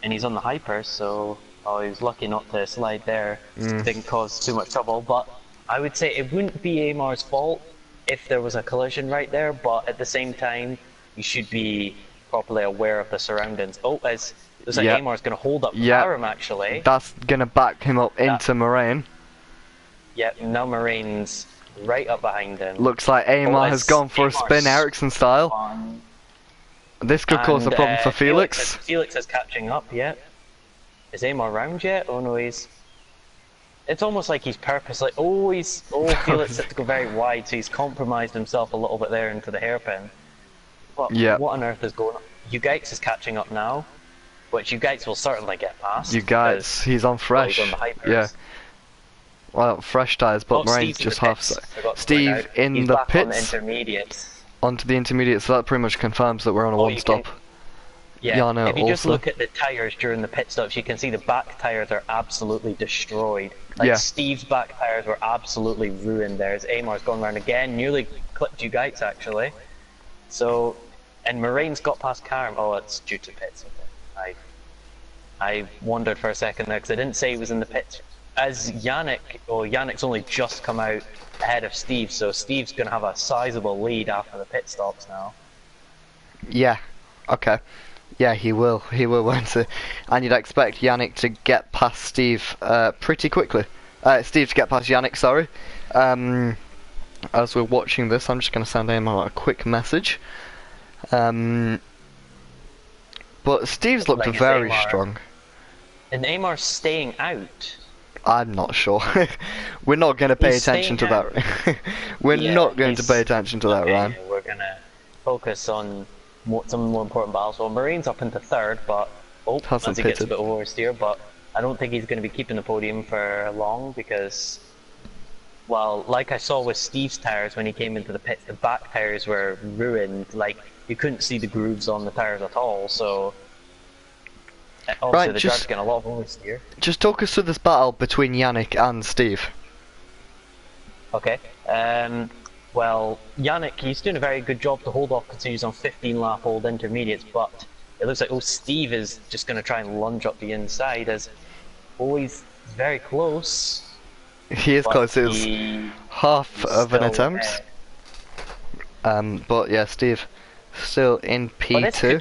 And he's on the hyper, so... Oh, he was lucky not to slide there. Didn't cause too much trouble, but... I would say it wouldn't be Amar's fault if there was a collision right there, but at the same time, you should be properly aware of the surroundings. Oh, as... Looks like Amar's going to hold up Karim, actually. That's going to back him up into Moraine. Yep, now Moraine's right up behind him. Looks like Amar has gone for a spin, Ericsson style. This could cause a problem for Felix. Felix is catching up, yet. Is Amar round yet? Oh no, he's... It's almost like he's purposely... Oh, Felix had to go very wide, so he's compromised himself a little bit there into the hairpin. But what on earth is going on? Ugates is catching up now, which Ugates will certainly get past. Ugates, he's on fresh. He's on the hypers. Yeah. Well, fresh tyres, but Moraine's just half... Steve in the pits. On the intermediates. Onto the intermediate, so that pretty much confirms that we're on a one-stop. Yeah, Jana if you just also. look at the tyres during the pit stops, you can see the back tyres are absolutely destroyed. Like Steve's back tyres were absolutely ruined there as Amar's gone around again, nearly clipped you guys actually. So, and Moraine's got past Karim. Oh, it's due to pits. I wondered for a second there because I didn't say he was in the pits. As Yannick's only just come out ahead of Steve, so Steve's going to have a sizable lead after the pit stops now. Yeah, okay. Yeah, he will, won't he? And you'd expect Yannick to get past Steve pretty quickly. Steve to get past Yannick, sorry. As we're watching this, I'm just going to send him a quick message. But Steve's looked very strong. And Amar's staying out. I'm not sure. We're not going to pay attention to that. We're not going to pay attention to that, Ryan. We're going to focus on some more important battles. Well, Marine's up into third, but as he gets a bit oversteer, but I don't think he's going to be keeping the podium for long because, well, like I saw with Steve's tyres when he came into the pits, the back tyres were ruined. Like, you couldn't see the grooves on the tyres at all, so... Obviously, the driver's getting a lot of oversteer. Just talk us through this battle between Yannick and Steve. Okay. Well, Yannick, he's doing a very good job to hold off because he's on 15 lap old intermediates, but it looks like Steve is just going to try and lunge up the inside as he's very close. He is close, it's half of an attempt. But yeah, Steve still in P2.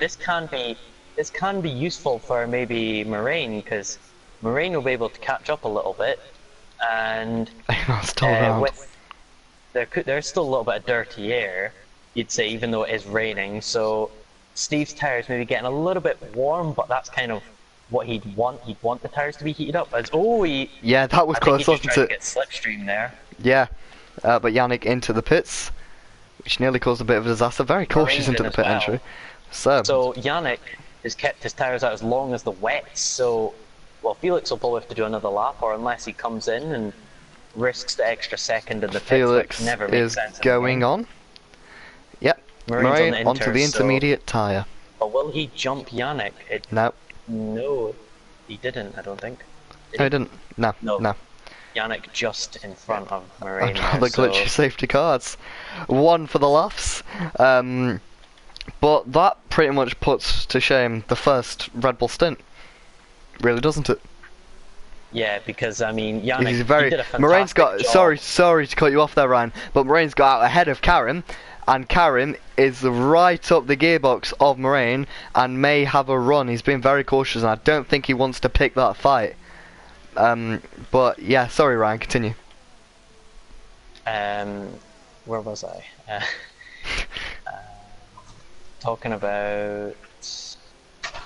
This can be useful for maybe Moraine, because Moraine will be able to catch up a little bit, and there's still a little bit of dirty air, you'd say, even though it is raining, so Steve's tyres may be getting a little bit warm, but that's kind of what he'd want. He'd want the tyres to be heated up. That was close, wasn't it? Get slipstream there. Yeah, but Yannick into the pits, which nearly caused a bit of a disaster. Very cautious into the pit entry. So Yannick has kept his tyres out as long as the wets, so Felix will probably have to do another lap, or unless he comes in and risks the extra second in the pits, Felix which never makes sense. Is going on. Yep, Moraine onto the intermediate tyre. But will he jump Yannick? No, he didn't, I don't think. He didn't? No. Yannick just in front of Moraine. The glitchy safety cards. One for the laughs. But that pretty much puts to shame the first Red Bull stint. Really, doesn't it? Yeah, because I mean, Yannick, he did a fantastic job. Sorry to cut you off there, Ryan, but Moraine's got out ahead of Karim, and Karim is right up the gearbox of Moraine and may have a run. He's been very cautious, and I don't think he wants to pick that fight. But yeah, sorry, Ryan, continue. Where was I? Talking about,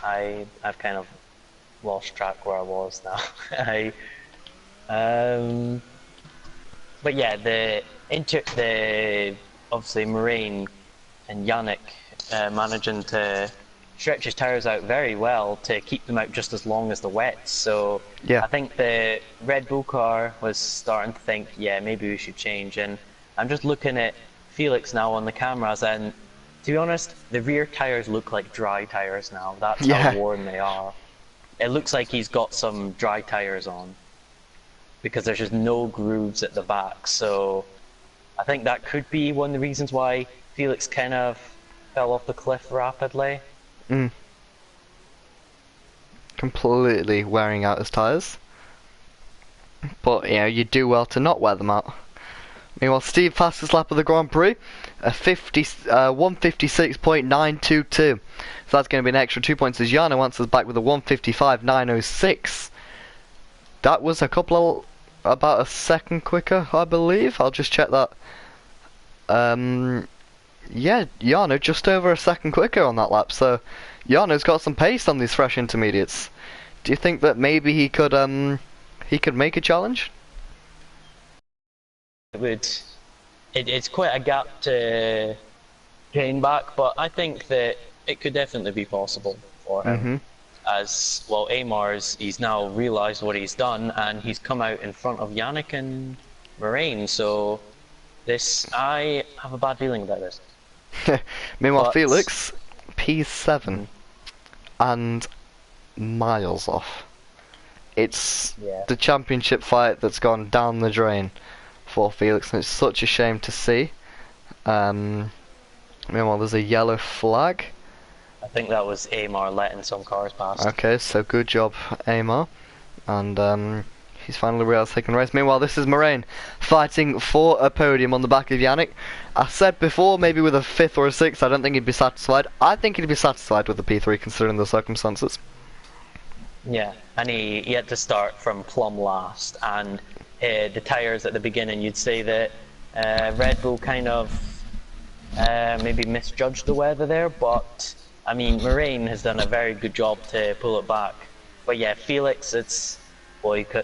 I've kind of lost track where I was now. But yeah, the obviously Moraine and Yannick managing to stretch his tires out very well to keep them out just as long as the wets. So Yeah. I think the Red Bull car was starting to think, yeah, maybe we should change. And I'm just looking at Felix now on the cameras, and to be honest, the rear tires look like dry tires now. That's how Yeah. worn they are. It looks like he's got some dry tires on because there's just no grooves at the back. So I think that could be one of the reasons why Felix kind of fell off the cliff rapidly. Completely wearing out his tyres. But, you know, you do well to not wear them out. Meanwhile, Steve fastest lap of the Grand Prix, a 156.922. So that's going to be an extra 2 points as Jarno answers back with a 155.906. That was about a second quicker, I believe. I'll just check that. Yeah, Jarno just over a second quicker on that lap. So Jarno's got some pace on these fresh intermediates. Do you think that maybe he could make a challenge? It's quite a gap to gain back, but I think that it could definitely be possible for him. As well, he's now realised what he's done, and he's come out in front of Yannick and Moraine. So I have a bad feeling about this. Meanwhile, Felix, P7, and miles off. It's the championship fight that's gone down the drain for Felix, and it's such a shame to see. Meanwhile, there's a yellow flag. I think that was Amar letting some cars past. Okay, so good job, Amar. And he's finally realised he can race. Meanwhile, this is Moraine fighting for a podium on the back of Yannick. I said before, maybe with a 5th or a 6th, I don't think he'd be satisfied. I think he'd be satisfied with the P3 considering the circumstances. Yeah, and he had to start from plumb last, and the tyres at the beginning, you'd say that Red Bull kind of maybe misjudged the weather there, but I mean, Moraine has done a very good job to pull it back. But yeah, Felix, the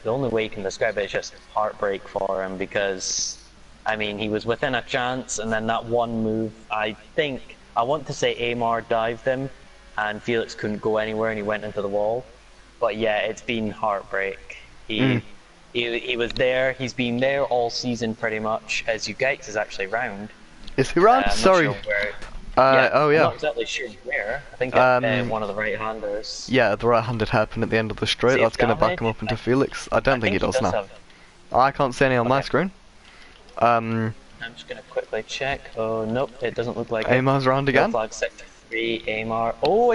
only way you can describe it is just heartbreak for him, because I mean, he was within a chance, and then that one move, I want to say Amar dived him, and Felix couldn't go anywhere, and he went into the wall. But yeah, it's been heartbreak. He was there. He's been there all season pretty much. As Gates is actually round. Is he round? Sorry. Not sure where. Oh yeah. I'm not exactly sure where. I think one of the right-handers. Yeah, the right-handed hairpin at the end of the straight. That's going to back him up into Felix. I don't think he does now. I can't see any on my screen. I'm just going to quickly check. Oh nope, it doesn't look like Amar's round again. Flag sector 3, Amar. Oh,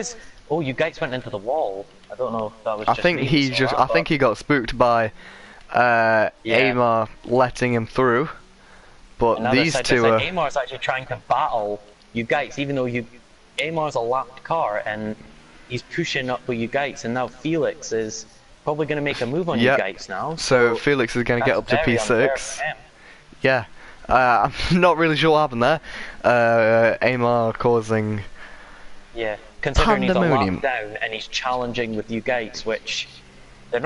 you guys went into the wall. I don't know if that was. I think he got spooked by Amar letting him through. But these two are. Amar's actually trying to battle you guys, even though Amar's a lapped car and he's pushing up with you guys, and now Felix is probably going to make a move on you guys now. So Felix is going to get up to P6. Yeah. I'm not really sure what happened there. Amar causing. Yeah. Considering he's a lap down and he's challenging with you guys, which they're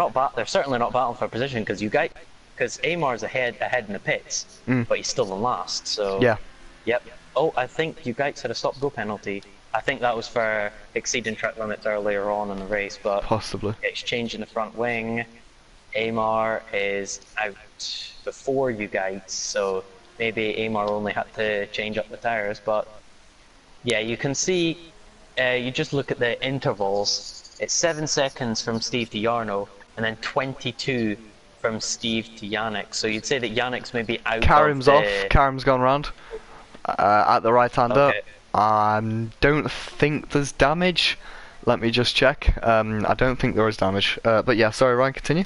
certainly not battling for position, because Amar's ahead in the pits, but he's still in last. So yep. Oh, I think you guys had a stop-go penalty. I think that was for exceeding track limits earlier on in the race, but possibly exchange in the front wing. Amar is out before you guys, so maybe Amar only had to change up the tires. But yeah, you can see. You just look at the intervals. It's 7 seconds from Steve to Jarno, and then 22 from Steve to Yannick. So you'd say that Yannick's maybe out. Karim's off. Karim's gone round at the right-hander. Okay. Don't think there's damage. Let me just check. I don't think there is damage. But yeah, sorry, Ryan, continue.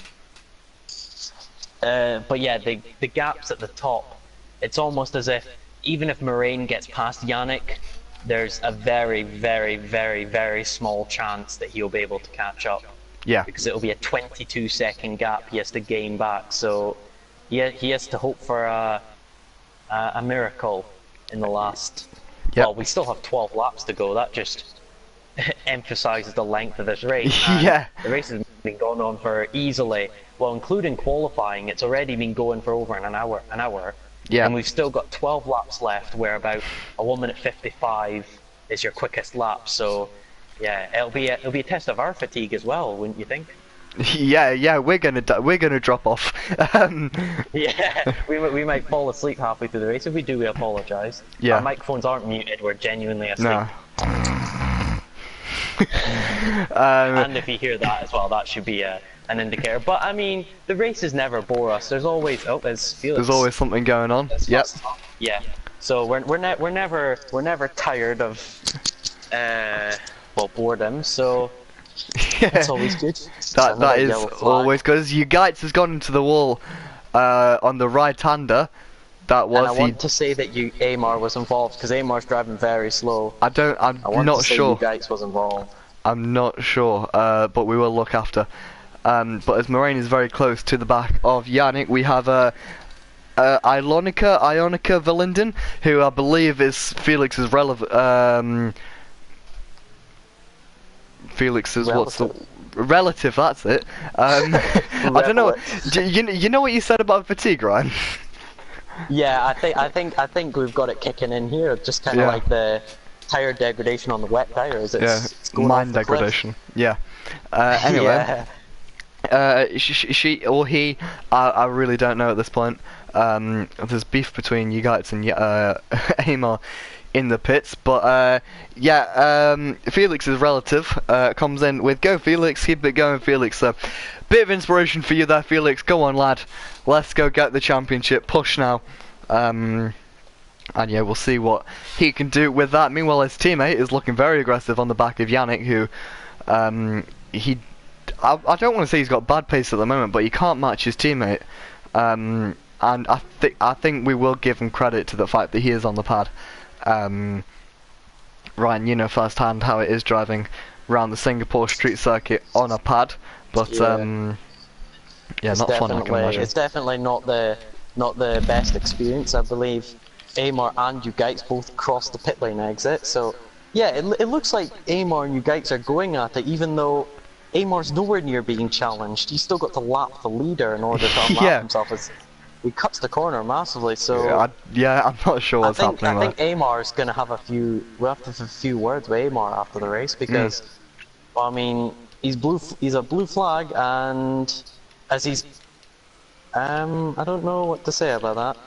But yeah, the gaps at the top. It's almost as if even if Moraine gets past Yannick, there's a very, very, very, very small chance that he'll be able to catch up. Yeah. Because it'll be a 22-second gap he has to gain back. So he has to hope for a miracle in the last. Yep. Well, we still have 12 laps to go. That just emphasises the length of this race. Yeah. The race has been going on for easily, well, including qualifying. It's already been going for over an hour. Yeah. And we've still got 12 laps left, where about a 1 minute 55 is your quickest lap. So Yeah, it'll be a test of our fatigue as well, wouldn't you think? Yeah, we're gonna drop off. Yeah, we might fall asleep halfway through the race. If we do, we apologise. Our Yeah, microphones aren't muted. We're genuinely asleep. no. And if you hear that as well, that should be an indicator. But I mean, the races never bore us. There's always there's Felix. There's always something going on. Yep. Yeah. So we're never tired of boredom. So that's always good. That is always good. As Ugaits has gone into the wall on the right-hander. That was. And I want to say that Amar was involved because Amar's driving very slow. I'm not sure. Ugaits was involved. I'm not sure, but we will look after. But as Moraine is very close to the back of Yannick, we have Ionica Valinden, who I believe is Felix's relative. Felix's relative? That's it. I don't know. You know what you said about fatigue, Ryan? Yeah, I think we've got it kicking in here. Just kind of like the tire degradation on the wet tires. It's going mind degradation. Yeah. Anyway. Yeah. She or he, I really don't know at this point. There's beef between Ugaits and Amar in the pits, but Felix's relative comes in with "Go Felix, keep it going, Felix." Bit of inspiration for you there, Felix. Go on, lad. Let's go get the championship. Push now. And yeah, we'll see what he can do with that. Meanwhile, his teammate is looking very aggressive on the back of Yannick, who I don't want to say he's got bad pace at the moment, but he can't match his teammate. And I think we will give him credit to the fact that he is on the pad. Ryan, you know firsthand how it is driving around the Singapore street circuit on a pad, but not fun, I can imagine. It's definitely not the best experience. I believe Amar and Ugaits both crossed the pit lane exit, so yeah, it looks like Amar and Ugaits are going at it, even though Amar's nowhere near being challenged. He's still got to lap the leader in order to unlap himself as he cuts the corner massively. So I'm not sure what's happening. I think Amar's gonna have a few. We'll have to have a few words with Amar after the race because, I mean, he's a blue flag, and as he's, I don't know what to say about that.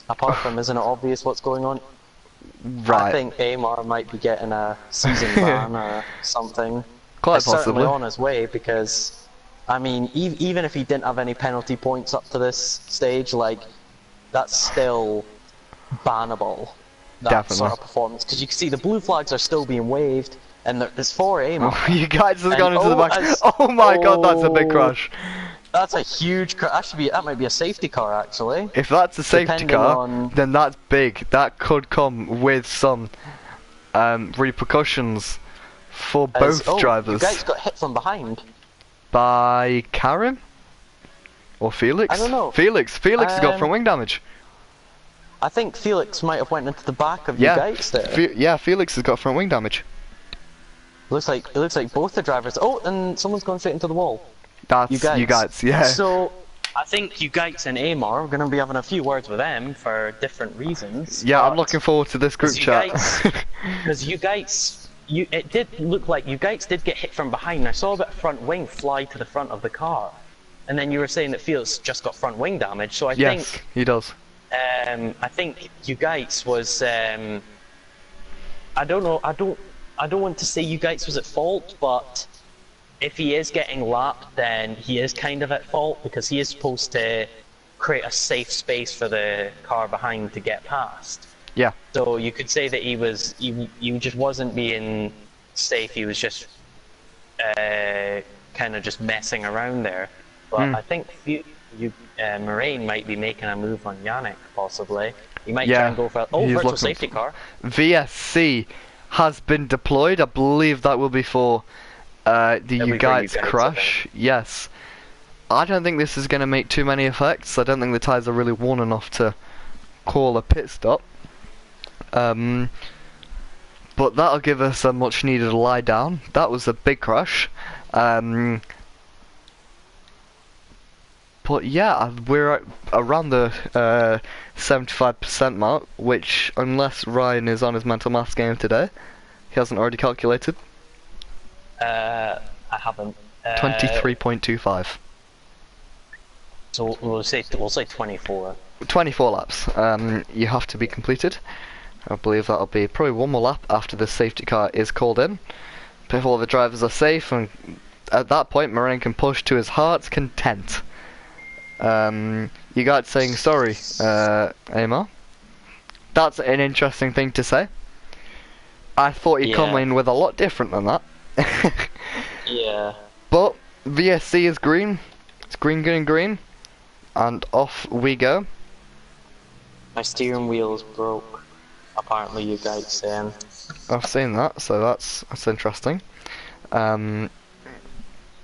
Apart from, isn't it obvious what's going on? Right. I think Amar might be getting a season ban or something. Quite possibly. Certainly on his way because, I mean, even if he didn't have any penalty points up to this stage, like, that's still bannable. That sort of performance, because you can see the blue flags are still being waved, and there's 4 Amar. Ugaits has gone into the back. Oh my god, that's a big crash. That's a huge crash. That might be a safety car, actually. If that's a safety car, then that's big. That could come with some repercussions for both drivers. You guys got hit from behind. By Karen? Or Felix? I don't know. Felix has got front wing damage. I think Felix might have went into the back of you guys there. Felix has got front wing damage. It looks like both the drivers. Oh, and someone's gone straight into the wall. That's Ugaits, yeah. So I think Ugaits and Amar are going to be having a few words with them for different reasons. Yeah, I'm looking forward to this group chat. Because Ugaits, it did look like Ugaits did get hit from behind. I saw a bit of front wing fly to the front of the car, and then you were saying that Felix just got front wing damage. So I think he does. I think Ugaits was. I don't know. I don't want to say Ugaits was at fault, but if he is getting lapped, then he is kind of at fault because he is supposed to create a safe space for the car behind to get past. Yeah. So you could say that he just wasn't being safe. He was just kind of just messing around there. But I think Moraine might be making a move on Yannick, possibly. He might try and go for virtual safety car. VSC has been deployed. I believe that will be for the Ugaits crash. Yes. I don't think this is going to make too many effects. I don't think the tyres are really worn enough to call a pit stop. But that'll give us a much needed lie down. That was a big crash. But yeah, we're around the 75% mark, which, unless Ryan is on his mental maths game today, he hasn't already calculated. I haven't. 23.25. So we'll say 24. 24 laps. You have to be completed. I believe that'll be probably one more lap after the safety car is called in. Before the drivers are safe, and at that point, Moraine can push to his heart's content. You got saying sorry, Amar. That's an interesting thing to say. I thought he'd come in with a lot different than that. Yeah. But VSC is green. It's green, green, green. And off we go. My steering wheel's broke. Apparently, you guys saying. I've seen that, so that's interesting. Oh,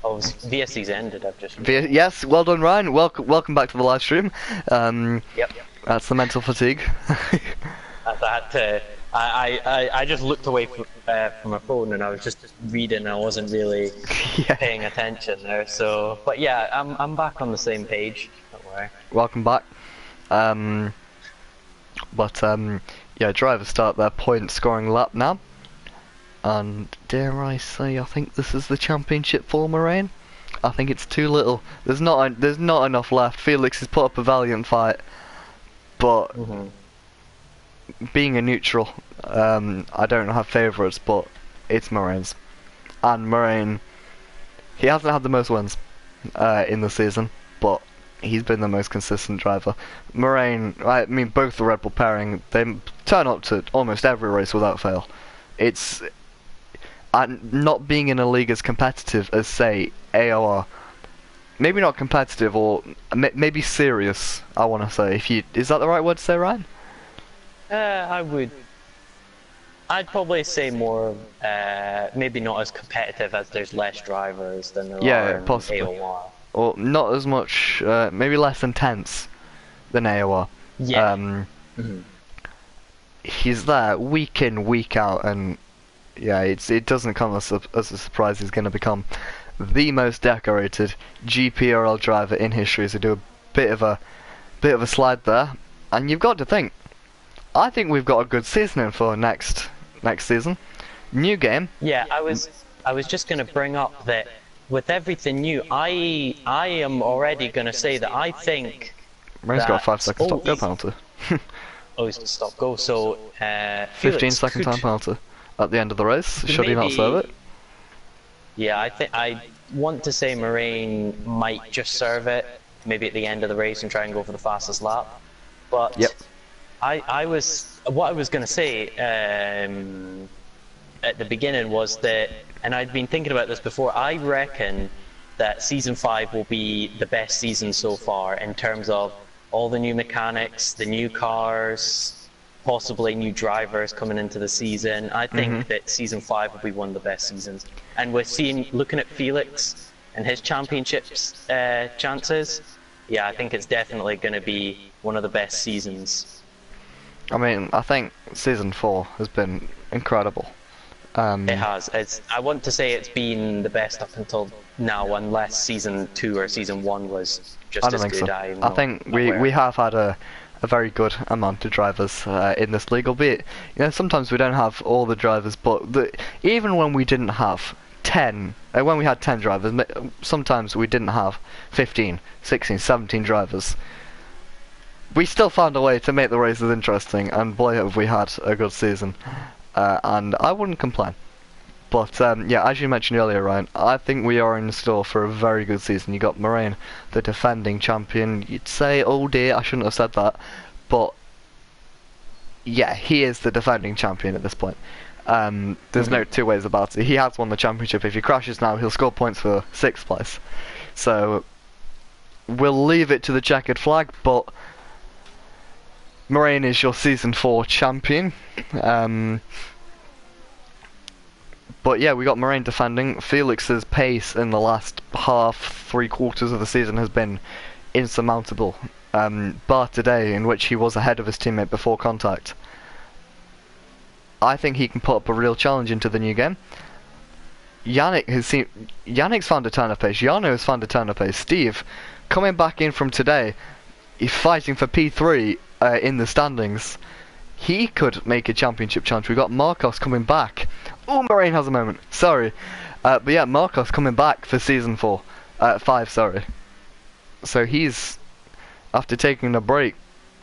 VSC's ended. I've just. Yes, well done, Ryan. Welcome back to the live stream. Yep. That's the mental fatigue. I just looked away from my phone and I was just reading. I wasn't really paying attention there. So, but yeah, I'm back on the same page. Don't worry. Welcome back. Yeah, drivers start their point scoring lap now. And dare I say, I think this is the championship for Moraine. I think it's too little. There's not enough left. Felix has put up a valiant fight, but being a neutral, I don't have favourites, but it's Moraine's. And Moraine, he hasn't had the most wins in the season, but he's been the most consistent driver. Moraine, I mean, both the Red Bull pairing, they turn up to almost every race without fail. It's not being in a league as competitive as, say, AOR. Maybe not competitive, or maybe serious, I want to say. Is that the right word to say, Ryan? I'd probably say more, maybe not as competitive as there's less drivers than there are in possibly. AOR. Or not as much, maybe less intense than AOR. Yeah. He's there week in, week out, and yeah, it doesn't come as a surprise he's going to become the most decorated Gprl driver in history. So do a bit of a slide there, and you've got to think. I think we've got a good season in for next season. New game. Yeah, I was just going to bring up that with everything new, I am already going to say that I think. Ray's got a 5-second stop go penalty. Oh, he's stop go. So 15-second time penalty at the end of the race. Should he not serve it? Yeah, I want to say Moraine might just serve it, maybe at the end of the race and try and go for the fastest lap. But what I was going to say at the beginning was that, and I'd been thinking about this before, I reckon that Season 5 will be the best season so far in terms of all the new mechanics, the new cars, possibly new drivers coming into the season. I think that Season 5 will be one of the best seasons. And we're looking at Felix and his championships chances, yeah, I think it's definitely going to be one of the best seasons. I mean, I think Season 4 has been incredible. It has. I want to say it's been the best up until now, unless Season 2 or Season 1 was just as good. I think we have had a very good amount of drivers in this league, albeit, sometimes we don't have all the drivers, but even when we didn't have 10, when we had 10 drivers, sometimes we didn't have 15, 16, 17 drivers. We still found a way to make the races interesting, and boy have we had a good season. And I wouldn't complain. But yeah, as you mentioned earlier, Ryan, I think we are in store for a very good season. You got Moraine, the defending champion. You'd say, oh dear, I shouldn't have said that, but yeah, he is the defending champion at this point. There's no two ways about it. He has won the championship. If he crashes now, he'll score points for 6th place. So we'll leave it to the checkered flag, but Moraine is your Season 4 champion. But yeah, we got Moraine defending. Felix's pace in the last half, 3/4 of the season has been insurmountable. Bar today, in which he was ahead of his teammate before contact. I think he can put up a real challenge into the new game. Yannick's found a turn of pace. Jarno has found a turn of pace. Steve, coming back in from today, he's fighting for P3 in the standings. He could make a championship challenge. We've got Marcos coming back. Oh, Moraine has a moment. Sorry. But yeah, Marcos coming back for season 5, sorry. So he's, after taking a break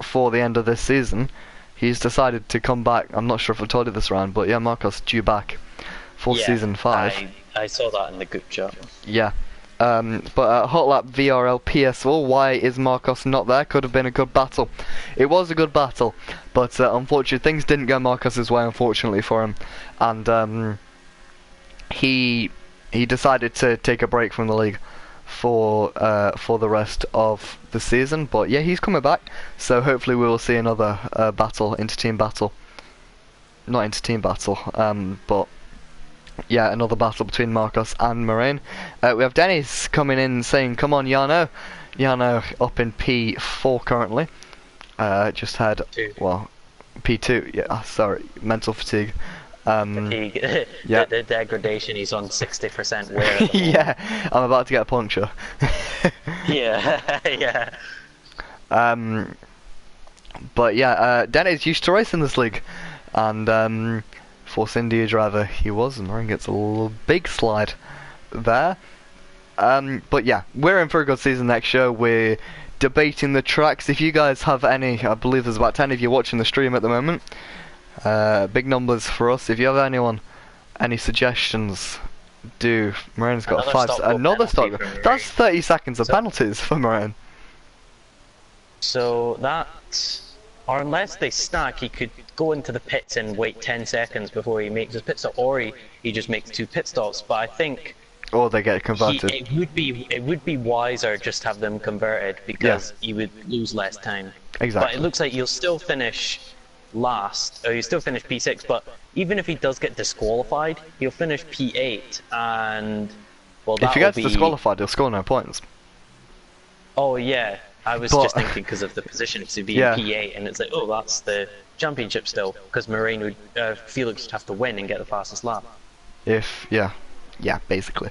for the end of this season, he's decided to come back. I'm not sure if I told you this round, but yeah, Marcos due back for season 5. I saw that in the group chat. Yeah. But Hot Lap VRL PS4, why is Marcos not there? Could have been a good battle. It was a good battle, but unfortunately things didn't go Marcos's way, unfortunately for him, and he decided to take a break from the league for the rest of the season. But yeah, he's coming back, so hopefully we will see another battle, inter-team battle. Not inter-team battle, but yeah, another battle between Marcos and Moraine. We have Dennis coming in saying, come on, Yano. Yano up in P4 currently. Just had, well, P2, yeah, sorry, mental fatigue. Fatigue. Yeah. The degradation, he's on 60% wear. Yeah, I'm about to get a puncture. Yeah, yeah. But yeah, Dennis used to race in this league, and Force India driver he was, and Moraine gets a little big slide there. But yeah, we're in for a good season next year. We're debating the tracks. If you guys have any, I believe there's about 10 of you watching the stream at the moment. Big numbers for us. If you have any suggestions, do. Moraine's got another stop. That's 30 seconds of penalties for Moraine. So that, or unless they stack, he could go into the pits and wait 10 seconds before he makes his pit stop, or he just makes 2 pit stops. But I think, or they get converted. It would be wiser just to have them converted, because you would lose less time. Exactly. But it looks like you'll still finish last, or you still finish P6. But even if he does get disqualified, he'll finish P8, and well, if he gets disqualified, he'll score no points. Oh yeah. I was just thinking because of the position to be in P8, and it's like, oh, that's the championship still, because Moraine would, Felix would have to win and get the fastest lap. Yeah, basically.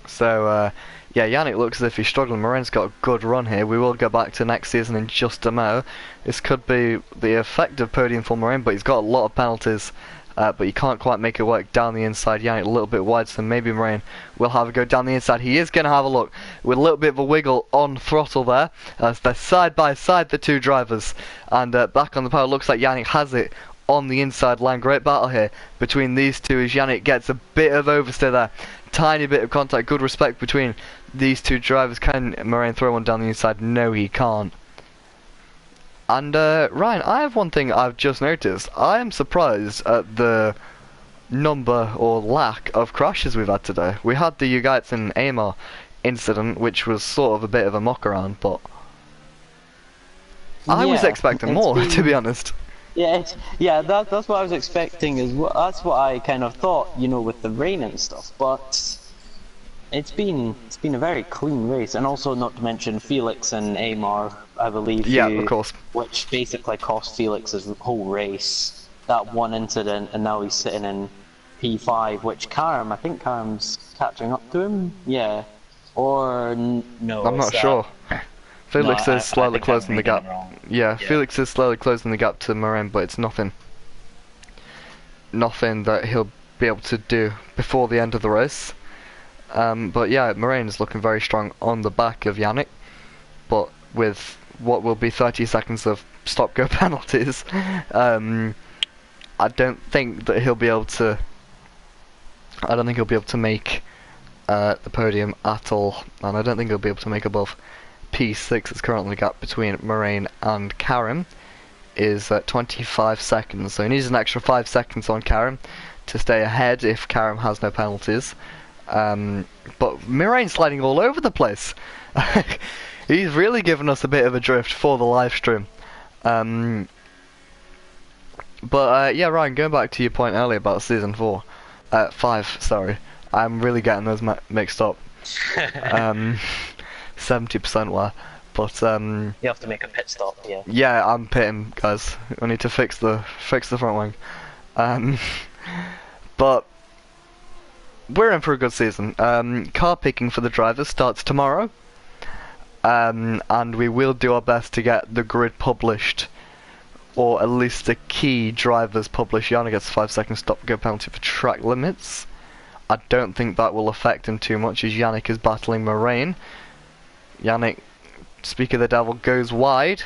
So yeah, Yannick looks as if he's struggling. Moraine's got a good run here. We will go back to next season in just a mo. This could be the effective podium for Moraine, but he's got a lot of penalties. But you can't quite make it work down the inside. Yannick a little bit wide, so maybe Moraine will have a go down the inside. He is going to have a look with a little bit of a wiggle on throttle there, as they're side by side, the two drivers, and back on the power. Looks like Yannick has it on the inside line. Great battle here between these two as Yannick gets a bit of oversteer there, tiny bit of contact. Good respect between these two drivers. Can Moraine throw one down the inside? No, he can't. And Ryan, I have one thing I've just noticed. I am surprised at the number or lack of crashes we've had today. We had the Ugaits and Amar incident, which was sort of a bit of a mock around, but I was expecting more, to be honest. Yeah, that's what I was expecting. That's what I kind of thought, you know, with the rain and stuff. But it's been a very clean race, and also not to mention Felix and Amar, I believe. Yeah, of course. Which basically cost Felix his whole race. That one incident, and now he's sitting in P5. Which I think Karam's catching up to him. Yeah, or no? I'm not sure. Felix is slightly closing the gap. Yeah, Felix is slowly closing the gap to Moraine, but it's nothing that he'll be able to do before the end of the race. But yeah, Moraine is looking very strong on the back of Yannick, but with what will be 30 seconds of stop-go penalties, I don't think he'll be able to make the podium at all, and I don't think he'll be able to make above P6. It's currently the gap between Moraine and Karam is 25 seconds, so he needs an extra 5 seconds on Karam to stay ahead if Karam has no penalties. But Moraine's sliding all over the place. He's really given us a bit of a drift for the live stream. But yeah, Ryan, going back to your point earlier about season 5, sorry. I'm really getting those mixed up. 70% were. But you have to make a pit stop, yeah. Yeah, I'm pitting, guys. I need to fix the front wing. But we're in for a good season. Car picking for the drivers starts tomorrow, and we will do our best to get the grid published or at least the key drivers publish. Yannick gets a 5-second stop-go penalty for track limits. I don't think that will affect him too much as Yannick is battling Moraine. Yannick, speak of the devil, goes wide.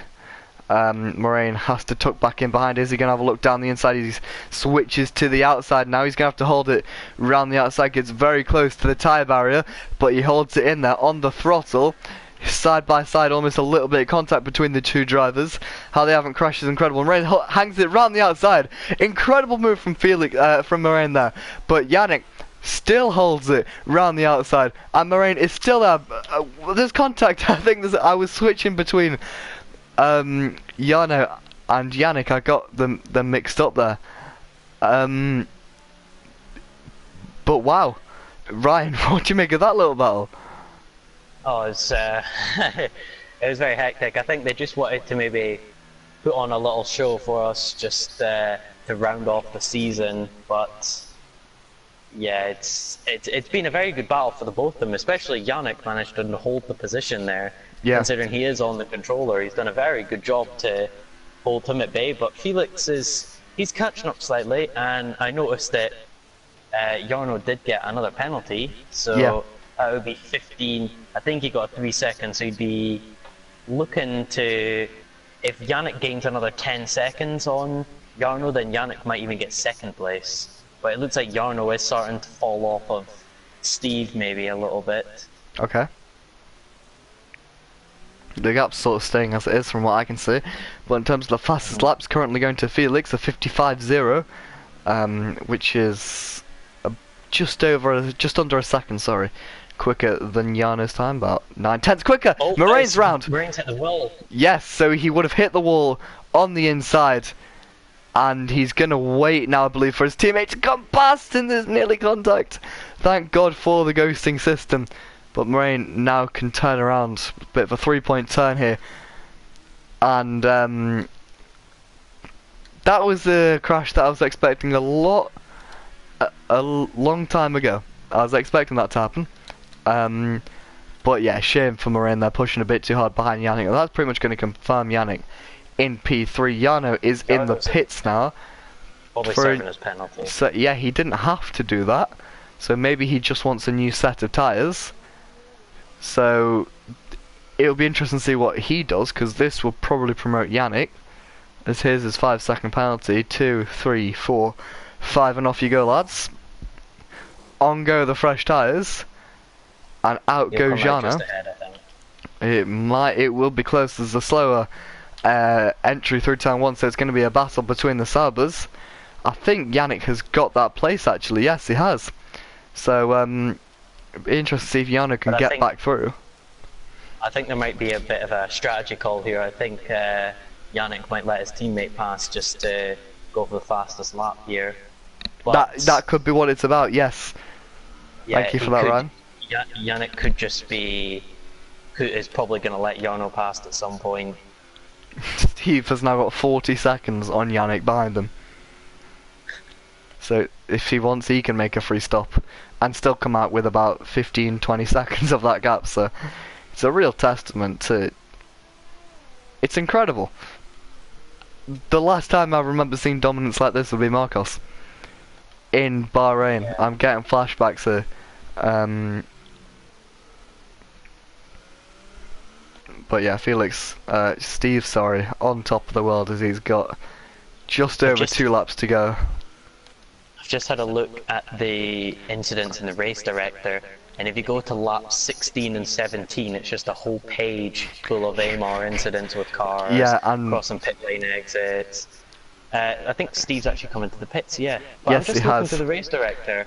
Moraine has to tuck back in behind. Is he going to have a look down the inside? He switches to the outside now. He's going to have to hold it round the outside. Gets very close to the tyre barrier, but he holds it in there on the throttle. Side by side, almost a little bit of contact between the two drivers. How they haven't crashed is incredible. Moraine hangs it round the outside. Incredible move from from Moraine there. But Yannick still holds it round the outside, and Moraine is still there. There's contact. I think I was switching between Jarno and Yannick. I got them mixed up there. But wow, Ryan, what do you make of that little battle? Oh, it's it was very hectic. I think they just wanted to maybe put on a little show for us, just to round off the season. But yeah, it's been a very good battle for the both of them. Especially Yannick managed to hold the position there. Yeah. Considering he is on the controller, he's done a very good job to hold him at bay. But Felix he's catching up slightly, and I noticed that Jarno did get another penalty, so yeah. That would be 15. I think he got 3 seconds, so he'd be looking to, if Yannick gains another 10 seconds on Jarno, then Yannick might even get second place. But it looks like Jarno is starting to fall off of Steve maybe a little bit. Okay. The gap's sort of staying as it is from what I can see. But in terms of the fastest laps, currently going to Felix, a 55.0, which is just under a second, sorry. Quicker than Jarno's time, about 9/10 quicker. Oh, Moraine's round. Moraine's hit the wall. Yes, so he would have hit the wall on the inside, and he's gonna wait now, I believe, for his teammate to come past, and there's nearly contact. Thank God for the ghosting system. But Moraine now can turn around, a bit of a 3-point turn here, and that was a crash that I was expecting a long time ago. I was expecting that to happen. But yeah, shame for Moraine. They're pushing a bit too hard behind Yannick. Well, that's pretty much going to confirm Yannick in P3. Jarno is in the pits now. Probably serving his penalty. So yeah, he didn't have to do that. So maybe he just wants a new set of tyres. So it'll be interesting to see what he does, because this will probably promote Yannick. As here's his 5-second penalty. 2, 3, 4, 5, and off you go, lads. On go the fresh tyres. And out goes Jarno. It will be close. There's a slower entry through turn 1, so it's going to be a battle between the Sabers. I think Yannick has got that place actually. Yes, he has. So interesting to see if Jarno can get back through. I think there might be a bit of a strategy call here. I think Yannick might let his teammate pass just to go for the fastest lap here. But that could be what it's about. Yes. Yeah, thank you for that, Ryan. Yannick could just be, is probably going to let Jarno past at some point. Steve has now got 40 seconds on Yannick behind him. So if he wants, he can make a free stop and still come out with about 15-20 seconds of that gap. So it's a real testament to. It's incredible. The last time I remember seeing dominance like this would be Marcos in Bahrain. Yeah. I'm getting flashbacks here. But yeah, Felix, Steve, sorry, on top of the world as he's got just over 2 laps to go. I've just had a look at the incidents in the race director, and if you go to laps 16 and 17, it's just a whole page full of AMR incidents with cars, and crossing pit lane exits. I think Steve's actually come into the pits, yeah. But yes, I'm just looking to the race director,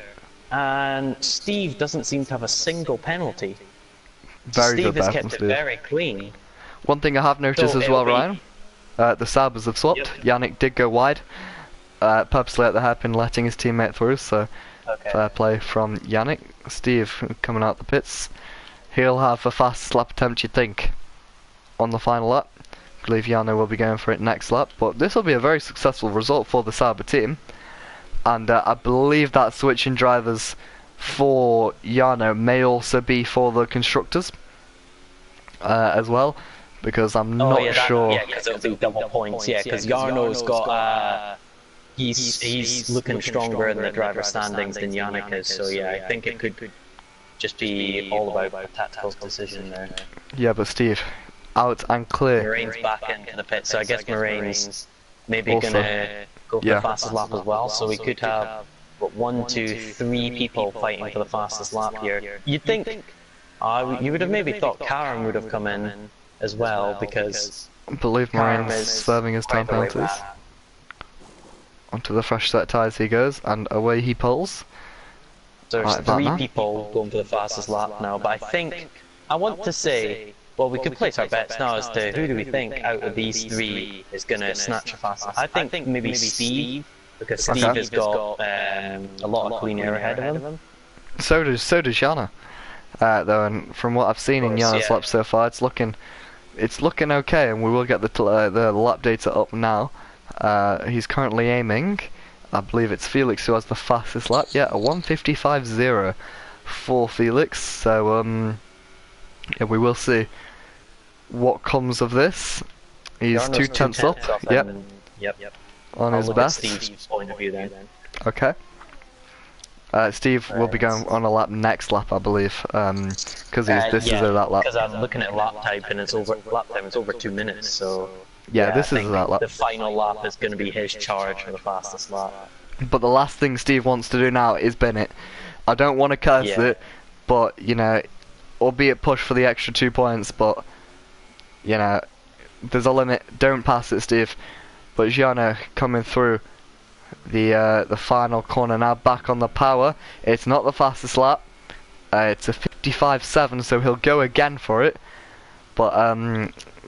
and Steve doesn't seem to have a single penalty. Steve has kept it very clean. One thing I have noticed as well, Ryan, the Sabers have swapped. Yep. Yannick did go wide, purposely at the hairpin, letting his teammate through, so fair play from Yannick. Steve coming out the pits. He'll have a fast lap attempt, you'd think, on the final lap. I believe Jarno will be going for it next lap, but this will be a very successful result for the Saber team. And I believe that switch in drivers for Jarno may also be for the constructors as well. because I'm not sure. Yeah, because it'll be double points. Yeah, because Jarno's got he's looking stronger in the driver standings than Yannick is. So yeah, I think it could just be all about a tactical decision there. Yeah, but Steve, out and clear. Moraine's back into the pit, so I guess Moraine's maybe also gonna go for the fastest lap as well. So we could have what, 1, 2, 3 people fighting for the fastest lap here. You'd think you would have maybe thought Karen would have come in as well, because I believe Moraine's serving his time penalties. Onto the fresh set tyres he goes, and away he pulls. So there's 3 people going for the fastest lap now, but I want to say, well, we could place our bets now as to who do we think out of these 3 is going to snatch the fastest. I think maybe Steve, because Steve has got a lot of clean air ahead of him. So does Jana, though, and from what I've seen in Jana's lap so far, it's looking okay, and we will get the lap data up now. He's currently aiming, I believe it's Felix who has the fastest lap. Yeah, a 1:55.0 for Felix. So yeah, we will see what comes of this. He's 2/10 up. Yep. On his best. Steve's point of view then. Okay. Steve will be going on a lap next lap, I believe, because this is that lap. Because I'm looking at lap time and it's over 2 minutes, so. Yeah, this is that lap. The final lap is going to be his charge for the fastest lap. But the last thing Steve wants to do now is bin it. I don't want to curse it, but, you know, albeit push for the extra 2 points, but, you know, there's a limit. Don't pass it, Steve. But Giano coming through the final corner now, back on the power. It's not the fastest lap. It's a 55.7, so he'll go again for it. But,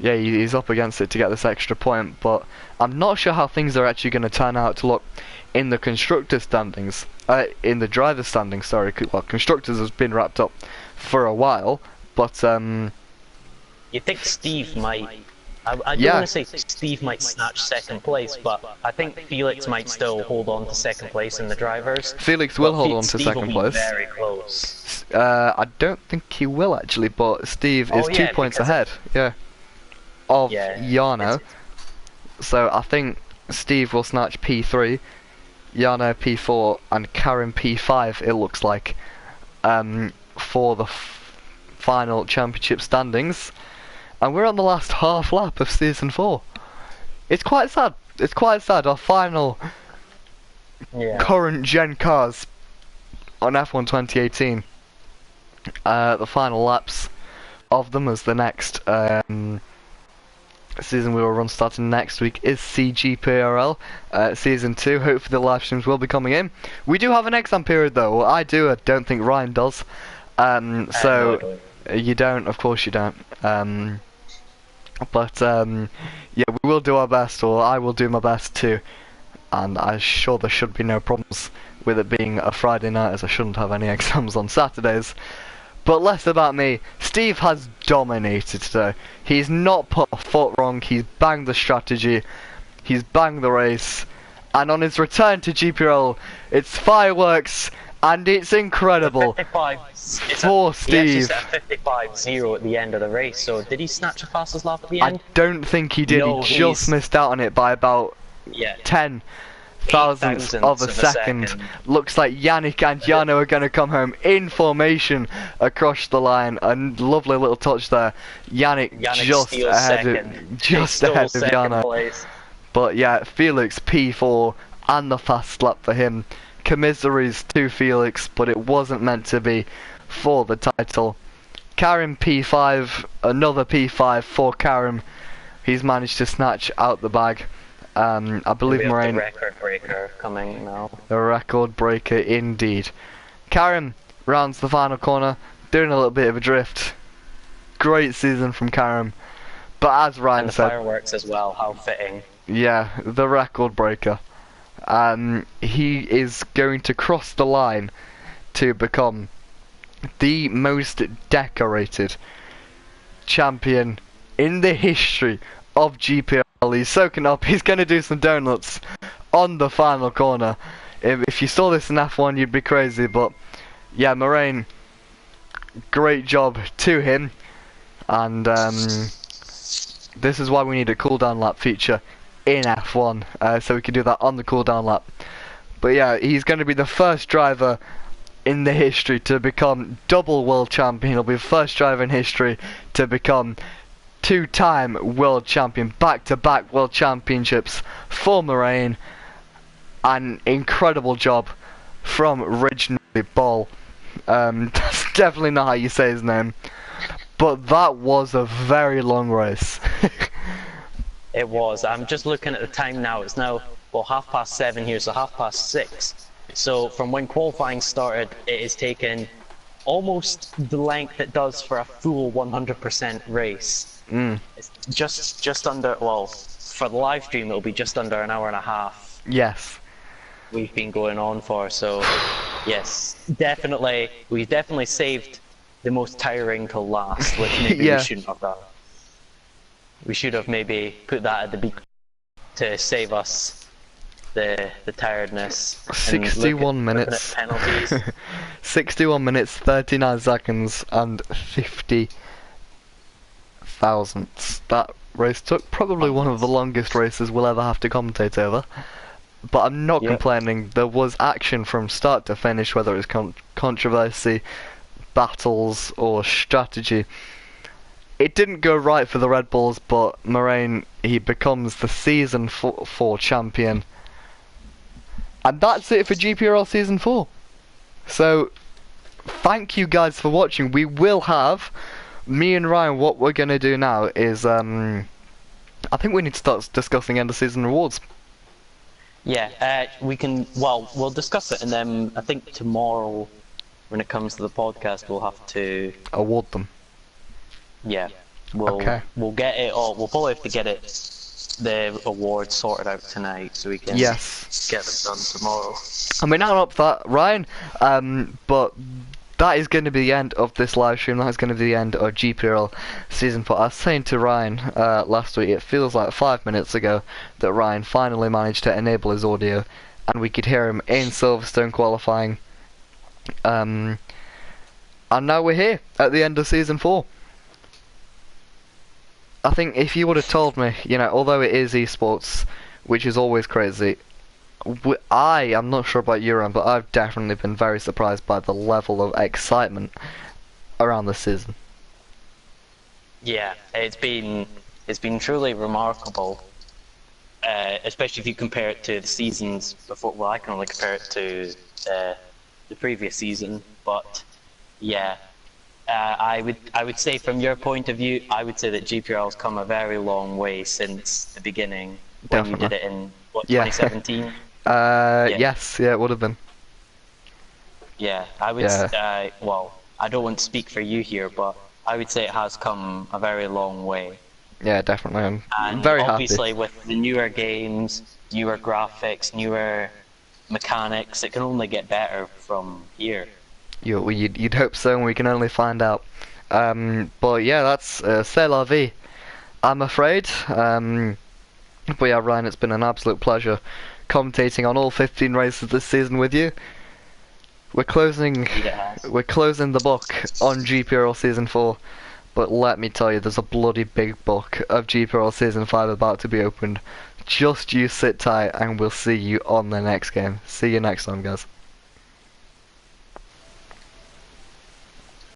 yeah, he's up against it to get this extra point, but I'm not sure how things are actually going to turn out to look in the constructor standings, in the driver standings, sorry. Well, constructors has been wrapped up for a while, but you think Steve might, I don't want to say Steve might snatch second place, but I think Felix might still hold on to second place in the drivers. Felix will hold on to second place. Very close. I don't think he will actually, but Steve is 2 points ahead. Of Jarno. So I think Steve will snatch P3, Jarno P4, and Karen P5, it looks like, for the final championship standings. And we're on the last half lap of season 4. It's quite sad. It's quite sad. Our final current gen cars on F1 2018. The final laps of them as the next season we will run starting next week is Gprl season 2. Hopefully the live streams will be coming in. We do have an exam period though. Well, I do. I don't think Ryan does. So you don't. Of course you don't. But yeah, we will do our best, or I will do my best too. And I'm sure there should be no problems with it being a Friday night, as I shouldn't have any exams on Saturdays. But less about me. Steve has dominated today. He's not put a foot wrong. He's banged the strategy. He's banged the race. And on his return to Gprl, it's fireworks and it's incredible for Steve. He actually set 55.0 at the end of the race. So did he snatch the fastest lap at the end? I don't think he did. No, he just missed out on it by about 10 thousandths of a second. Looks like Yannick and Jarno are going to come home in formation across the line. A lovely little touch there. Yannick just ahead of Jarno. But yeah, Felix P4 and the fast lap for him. Commissaries to Felix, but it wasn't meant to be for the title. Karen P5, another P5 for Karen. He's managed to snatch out the bag. I believe Moraine. The record breaker coming now. The record breaker indeed. Karen rounds the final corner, doing a little bit of a drift. Great season from Karen. But as Ryan and the said, fireworks as well, how fitting. Yeah, the record breaker. He is going to cross the line to become the most decorated champion in the history of GPL. He's soaking up. He's going to do some donuts on the final corner. If you saw this in F1, you'd be crazy. But yeah, Moraine, great job to him. And This is why we need a cooldown lap feature in F1, so we can do that on the cooldown lap. But yeah, he's going to be the first driver in the history to become double world champion. He'll be the first driver in history to become two-time world champion, back-to-back world championships for Moraine. An incredible job from originally Ball. That's definitely not how you say his name, but that was a very long race. It was. I'm just looking at the time now. It's now, well, 7:30 here, so 6:30. So from when qualifying started, it has taken almost the length it does for a full 100% race. It's just under, well, for the live stream it'll be just under an hour and a half. Yes. We've been going on for, so yes, definitely, we've definitely saved the most tiring till last, which maybe we shouldn't have done. We should have maybe put that at the beginning to save us the tiredness. 61 minutes. Penalties. 61 minutes, 39 seconds, and 50 thousandths. That race took probably one of the longest races we'll ever have to commentate over. But I'm not complaining. There was action from start to finish, whether it was controversy, battles, or strategy. It didn't go right for the Red Bulls, but Moraine, he becomes the Season 4 champion. And that's it for Gprl Season 4. So, thank you guys for watching. We will have, me and Ryan, what we're going to do now is, I think we need to start discussing end of season rewards. Yeah, we can, well, we'll discuss it, and then I think tomorrow, when it comes to the podcast, we'll have to award them. Yeah, we'll get it all. We'll probably have to get the awards sorted out tonight, so we can get them done tomorrow. And we're not up for that, Ryan. But that is going to be the end of this live stream. That is going to be the end of Gprl Season 4. I was saying to Ryan last week, it feels like 5 minutes ago that Ryan finally managed to enable his audio, and we could hear him in Silverstone qualifying. And now we're here at the end of Season 4. I think if you would have told me, you know, although it is esports, which is always crazy, I am not sure about you, Ryan, but I've definitely been very surprised by the level of excitement around this season. Yeah, it's been truly remarkable, especially if you compare it to the seasons before. Well, I can only compare it to the previous season, but yeah. I would say, from your point of view, I would say that Gprl has come a very long way since the beginning, when you did it in, what, 2017? Yes, it would have been. Yeah, I would, well, I don't want to speak for you here, but I would say it has come a very long way. Yeah, definitely. I'm and very obviously happy. With the newer games, newer graphics, newer mechanics, it can only get better from here. You'd hope so, and we can only find out. But yeah, that's c'est la vie, I'm afraid. But yeah, Ryan, it's been an absolute pleasure commentating on all 15 races this season with you. We're closing the book on Gprl Season 4, but let me tell you, there's a bloody big book of Gprl Season 5 about to be opened. Just you sit tight, and we'll see you on the next game. See you next time, guys.